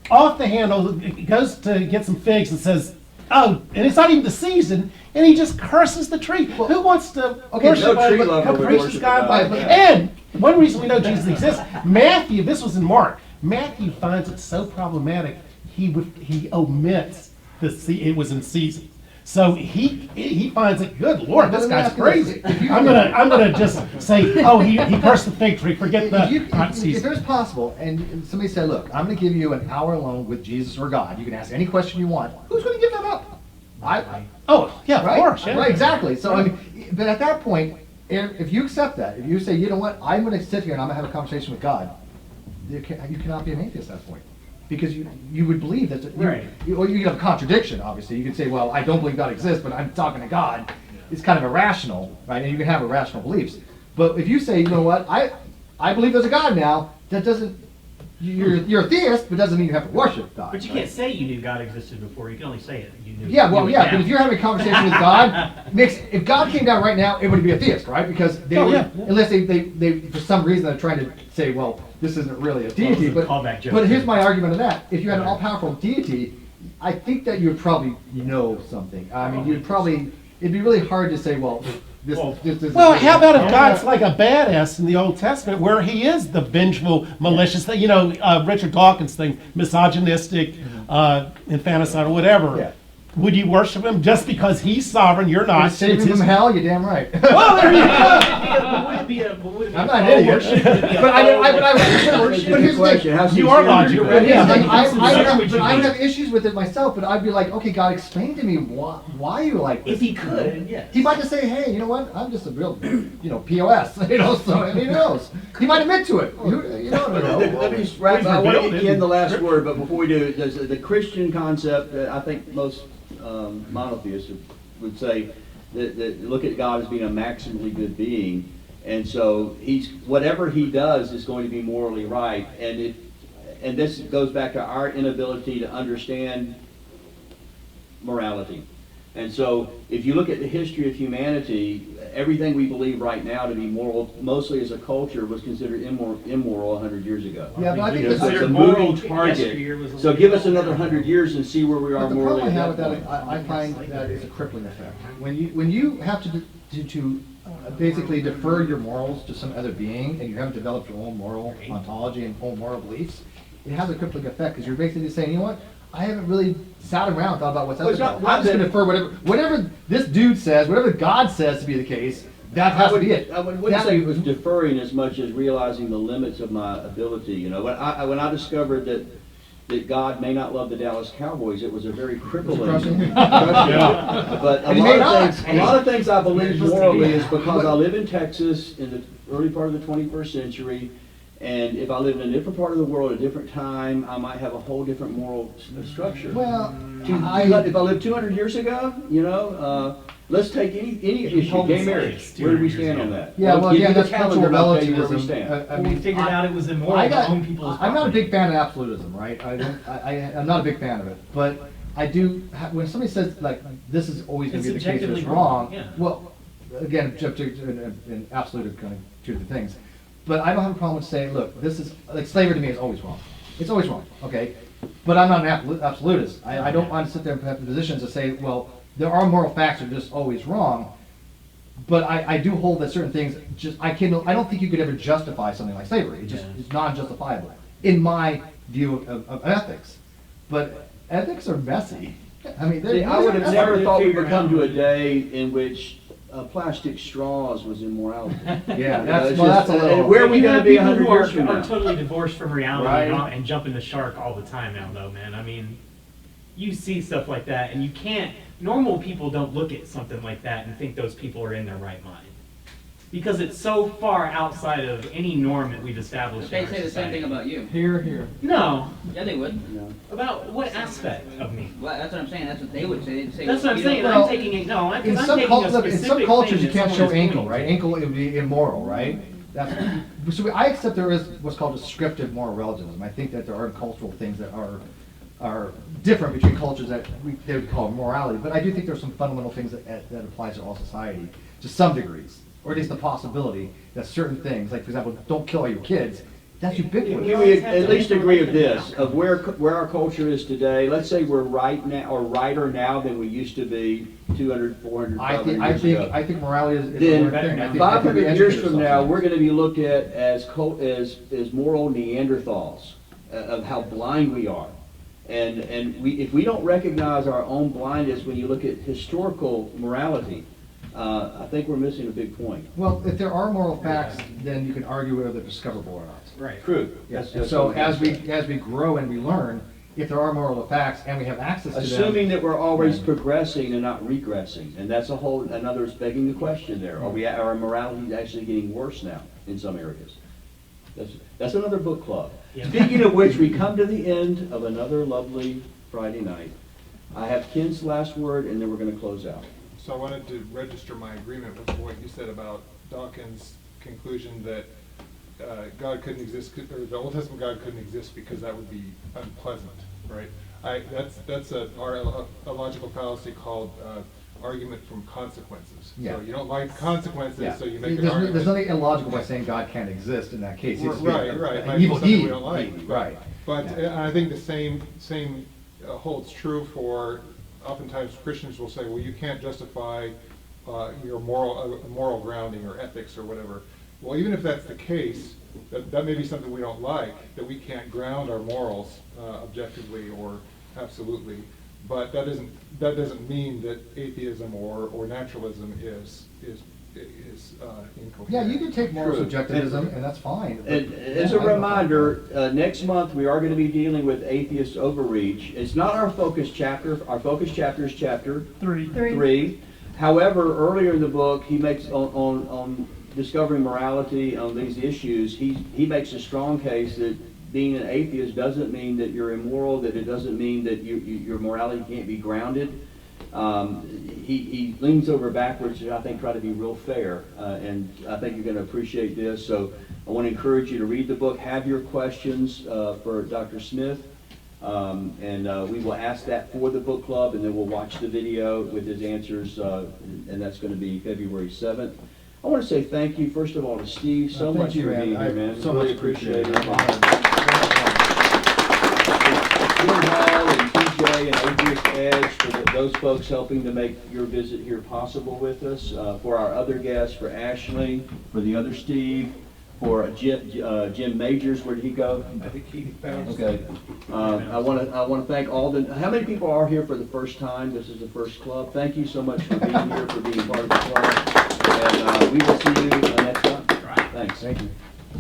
Speaker 3: off the handle, goes to get some figs and says, oh, and it's not even the season, and he just curses the tree. Who wants to worship
Speaker 11: no tree
Speaker 3: a
Speaker 11: lover would
Speaker 3: capricious
Speaker 11: worship
Speaker 3: God?
Speaker 11: God.
Speaker 3: And one reason we know Jesus exists, Matthew, this was in Mark, Matthew finds it so problematic, he omits it was in season. So he finds it, good Lord, this guy's crazy. I'm gonna just say, oh, he cursed the fig tree, forget the hot
Speaker 1: If
Speaker 3: season.
Speaker 1: there's possible, and somebody said, look, I'm going to give you an hour alone with Jesus or God. You can ask any question you want. Who's going to give that up?
Speaker 3: Oh, yeah, of
Speaker 1: right?
Speaker 3: course. Yeah.
Speaker 1: Right, exactly. So, I mean, but at that point, if you accept that, if you say, you know what, I'm going to sit here and I'm going to have a conversation with God, you cannot be an atheist at that point. Because you would believe that, or you have a contradiction, obviously. You could say, well, I don't believe God exists, but I'm talking to God. It's kind of irrational, right? And you can have irrational beliefs. But if you say, you know what, I believe there's a God now, that doesn't, you're a theist, but doesn't mean you have to worship God.
Speaker 8: But you can't say you knew God existed before. You can only say it. You knew.
Speaker 1: Yeah, well, yeah, but if you're having a conversation with God, if God came down right now, everybody would be a theist, right? Because they unless they for some reason they're trying to say, well, this isn't really a deity. But here's my argument on that. If you had an all-powerful deity, I think that you would probably know something. I mean, it'd be really hard to say, well, this
Speaker 3: Well, how about if God's like a badass in the Old Testament, where he is the vengeful, malicious thing, Richard Dawkins thing, misogynistic, infanticide, or whatever.
Speaker 1: Yeah.
Speaker 3: Would you worship him just because he's sovereign, you're not?
Speaker 1: Save him from hell, you're damn right.
Speaker 3: Well, there you go.
Speaker 1: I'm not an idiot. But here's the thing.
Speaker 3: You are logical.
Speaker 1: I would have issues with it myself, but I'd be like, okay, God, explain to me why you like this.
Speaker 8: If he could, yes.
Speaker 1: He might just say, hey, you know what? I'm just a real, POS. So I mean, who knows? He might admit to it. You don't know.
Speaker 11: Let me wrap. I want to get in the last word, but before we do, the Christian concept, I think most monotheists would say that look at God as being a maximally good being, and so whatever he does is going to be morally right, and this goes back to our inability to understand morality. And so, if you look at the history of humanity, everything we believe right now to be moral, mostly as a culture, was considered immoral 100 years ago.
Speaker 1: Yeah, but I think
Speaker 11: You know, so it's a
Speaker 8: Considered moral
Speaker 11: moving target.
Speaker 8: yesteryear was
Speaker 11: So give us another 100 years and see where we are
Speaker 1: But the
Speaker 11: morally
Speaker 1: problem I have
Speaker 11: at
Speaker 1: with
Speaker 11: that
Speaker 1: that,
Speaker 11: point.
Speaker 1: I find that it's a crippling effect. When you have to basically defer your morals to some other being, and you haven't developed your own moral ontology and own moral beliefs, it has a crippling effect, because you're basically saying, you know what, I haven't really sat around and thought about what's
Speaker 11: Well,
Speaker 1: out
Speaker 11: it's
Speaker 1: there.
Speaker 11: not-
Speaker 1: I'm just going to defer whatever this dude says, whatever God says to be the case, that has to be it.
Speaker 11: I wouldn't
Speaker 1: That-
Speaker 11: say it was deferring as much as realizing the limits of my ability. You know, when I discovered that God may not love the Dallas Cowboys, it was a very crippling.
Speaker 1: Crushing.
Speaker 11: But
Speaker 1: And he may not.
Speaker 11: a lot of things I believe morally is because I live in Texas in the early part of the 21st century. And if I lived in a different part of the world at a different time, I might have a whole different moral structure.
Speaker 1: Well,
Speaker 11: if I lived 200 years ago, you know, let's take any issue, gay marriage. Where do we stand on that?
Speaker 1: Yeah, well,
Speaker 11: give me
Speaker 1: again,
Speaker 11: the
Speaker 1: that's
Speaker 11: calendar
Speaker 1: cultural
Speaker 11: and I'll tell you
Speaker 1: relativism.
Speaker 11: where we stand.
Speaker 1: I
Speaker 8: When we
Speaker 1: mean,
Speaker 8: figured out it was immoral
Speaker 1: I
Speaker 8: to
Speaker 1: got,
Speaker 8: own people's
Speaker 1: I'm not a
Speaker 8: property.
Speaker 1: big fan of absolutism, right? I'm not a big fan of it, but I do, when somebody says, like, this is always gonna be the
Speaker 8: It's
Speaker 1: case, and it's
Speaker 8: objectively
Speaker 1: wrong,
Speaker 8: wrong, yeah.
Speaker 1: well, again, in absolute kind of two different things. But I don't have a problem with saying, look, this is, like, slavery to me is always wrong. It's always wrong, okay? But I'm not an absolutist. I don't want to sit there and have positions to say, well, there are moral facts that are just always wrong. But I do hold that certain things I don't think you could ever justify something like slavery. It's non-justifiable in my view of ethics. But ethics are messy. I mean,
Speaker 11: See, I would have
Speaker 1: that's
Speaker 11: never
Speaker 1: hard to
Speaker 11: thought we
Speaker 1: figure
Speaker 11: would come
Speaker 1: out.
Speaker 11: to a day in which plastic straws was immorality.
Speaker 1: Yeah,
Speaker 11: It's
Speaker 1: that's a
Speaker 11: just,
Speaker 1: little.
Speaker 11: where are we
Speaker 8: You
Speaker 11: going to
Speaker 8: have
Speaker 11: be
Speaker 8: people
Speaker 11: 100
Speaker 8: who
Speaker 11: years from
Speaker 8: are
Speaker 11: now?
Speaker 8: totally divorced from reality
Speaker 11: Right.
Speaker 8: and jumping the shark all the time now, though, man. I mean, you see stuff like that, and you can't. Normal people don't look at something like that and think those people are in their right mind, because it's so far outside of any norm that we've established.
Speaker 7: They
Speaker 8: in our
Speaker 7: say the same
Speaker 8: society.
Speaker 7: thing about you.
Speaker 1: Here.
Speaker 8: No,
Speaker 7: Yeah, they would.
Speaker 8: about what aspect of me?
Speaker 7: Well, that's what I'm saying. That's what they would say. They'd say
Speaker 8: That's what I'm
Speaker 7: you
Speaker 8: saying.
Speaker 7: don't-
Speaker 1: Well,
Speaker 8: I'm taking it. No,
Speaker 1: In
Speaker 8: because I'm
Speaker 1: some,
Speaker 8: taking a
Speaker 1: in some
Speaker 8: specific
Speaker 1: cultures,
Speaker 8: thing
Speaker 1: you
Speaker 8: that
Speaker 1: can't show
Speaker 8: someone is
Speaker 1: ankle,
Speaker 8: pointing
Speaker 1: right?
Speaker 8: to.
Speaker 1: Ankle, it would be immoral, right? So I accept there is what's called descriptive moral relativism. I think that there are cultural things that are different between cultures that they would call morality. But I do think there's some fundamental things that applies to all society to some degrees, or at least the possibility that certain things, like for example, don't kill all your kids, that's ubiquitous.
Speaker 11: Can we at least agree with this, of where our culture is today? Let's say we're right now, or righter now than we used to be 200, 400, 500 years ago.
Speaker 1: I think morality is a
Speaker 11: Then
Speaker 1: weird thing. I think
Speaker 11: 500
Speaker 1: we
Speaker 11: years
Speaker 1: educate
Speaker 11: from now,
Speaker 1: ourselves.
Speaker 11: we're going to be looked at as moral Neanderthals, of how blind we are. And if we don't recognize our own blindness when you look at historical morality, I think we're missing a big point.
Speaker 1: Well, if there are moral facts, then you can argue whether they're discoverable or not.
Speaker 8: Right.
Speaker 11: True.
Speaker 1: Yes,
Speaker 11: That's
Speaker 1: so
Speaker 11: what I'm
Speaker 1: as
Speaker 11: saying.
Speaker 1: we grow and we learn, if there are moral facts and we have access to them.
Speaker 11: Assuming that we're always progressing and not regressing, and that's another is begging the question there. Are our morality actually getting worse now in some areas? That's another book club.
Speaker 8: Yeah.
Speaker 11: Speaking of which, we come to the end of another lovely Friday night. I have Ken's last word, and then we're going to close out.
Speaker 10: So I wanted to register my agreement with what you said about Dawkins' conclusion that God couldn't exist, or the Old Testament God couldn't exist because that would be unpleasant, right? That's a logical fallacy called argument from consequences.
Speaker 1: Yeah.
Speaker 10: So you don't like consequences,
Speaker 1: Yeah.
Speaker 10: so you make an
Speaker 1: There's
Speaker 10: argument.
Speaker 1: nothing illogical by saying God can't exist in that case. It's
Speaker 10: Right.
Speaker 1: an
Speaker 10: Might be
Speaker 1: evil
Speaker 10: something we
Speaker 1: deed.
Speaker 10: don't like.
Speaker 1: Right.
Speaker 10: But
Speaker 1: Yeah.
Speaker 10: I think the same holds true for, oftentimes Christians will say, well, you can't justify your moral grounding or ethics or whatever. Well, even if that's the case, that may be something we don't like, that we can't ground our morals objectively or absolutely. But that doesn't mean that atheism or naturalism is incoherent.
Speaker 1: Yeah, you can take moral
Speaker 11: True.
Speaker 1: subjectivism, and that's fine. but-
Speaker 11: And as
Speaker 1: Yeah,
Speaker 11: a
Speaker 1: I have no
Speaker 11: reminder, next month we are going to be dealing with atheist overreach. It's not our focus chapter. Our focus chapter is chapter 3. However, earlier in the book, he makes on discovering morality on these issues. He makes a strong case that being an atheist doesn't mean that you're immoral. That it doesn't mean that your morality can't be grounded. He leans over backwards to, I think, try to be real fair, and I think you're going to appreciate this. So I want to encourage you to read the book, have your questions for Dr. Smith. We will ask that for the book club, and then we'll watch the video with his answers, and that's going to be February 7th. I want to say thank you, first of all, to Steve so much for being here, man.
Speaker 1: So
Speaker 11: Really
Speaker 1: much appreciate
Speaker 11: it.
Speaker 1: it.
Speaker 11: Jim Hall and TJ and Atheist Edge, for those folks helping to make your visit here possible with us, for our other guests, for Ashley, for the other Steve, for Jim Majors. Where did he go?
Speaker 16: I think he bounced.
Speaker 11: Okay. I want to thank all the. How many people are here for the first time? This is the first club. Thank you so much for being here, for being part of the club, and we will see you next time. Thanks.
Speaker 1: Thank you.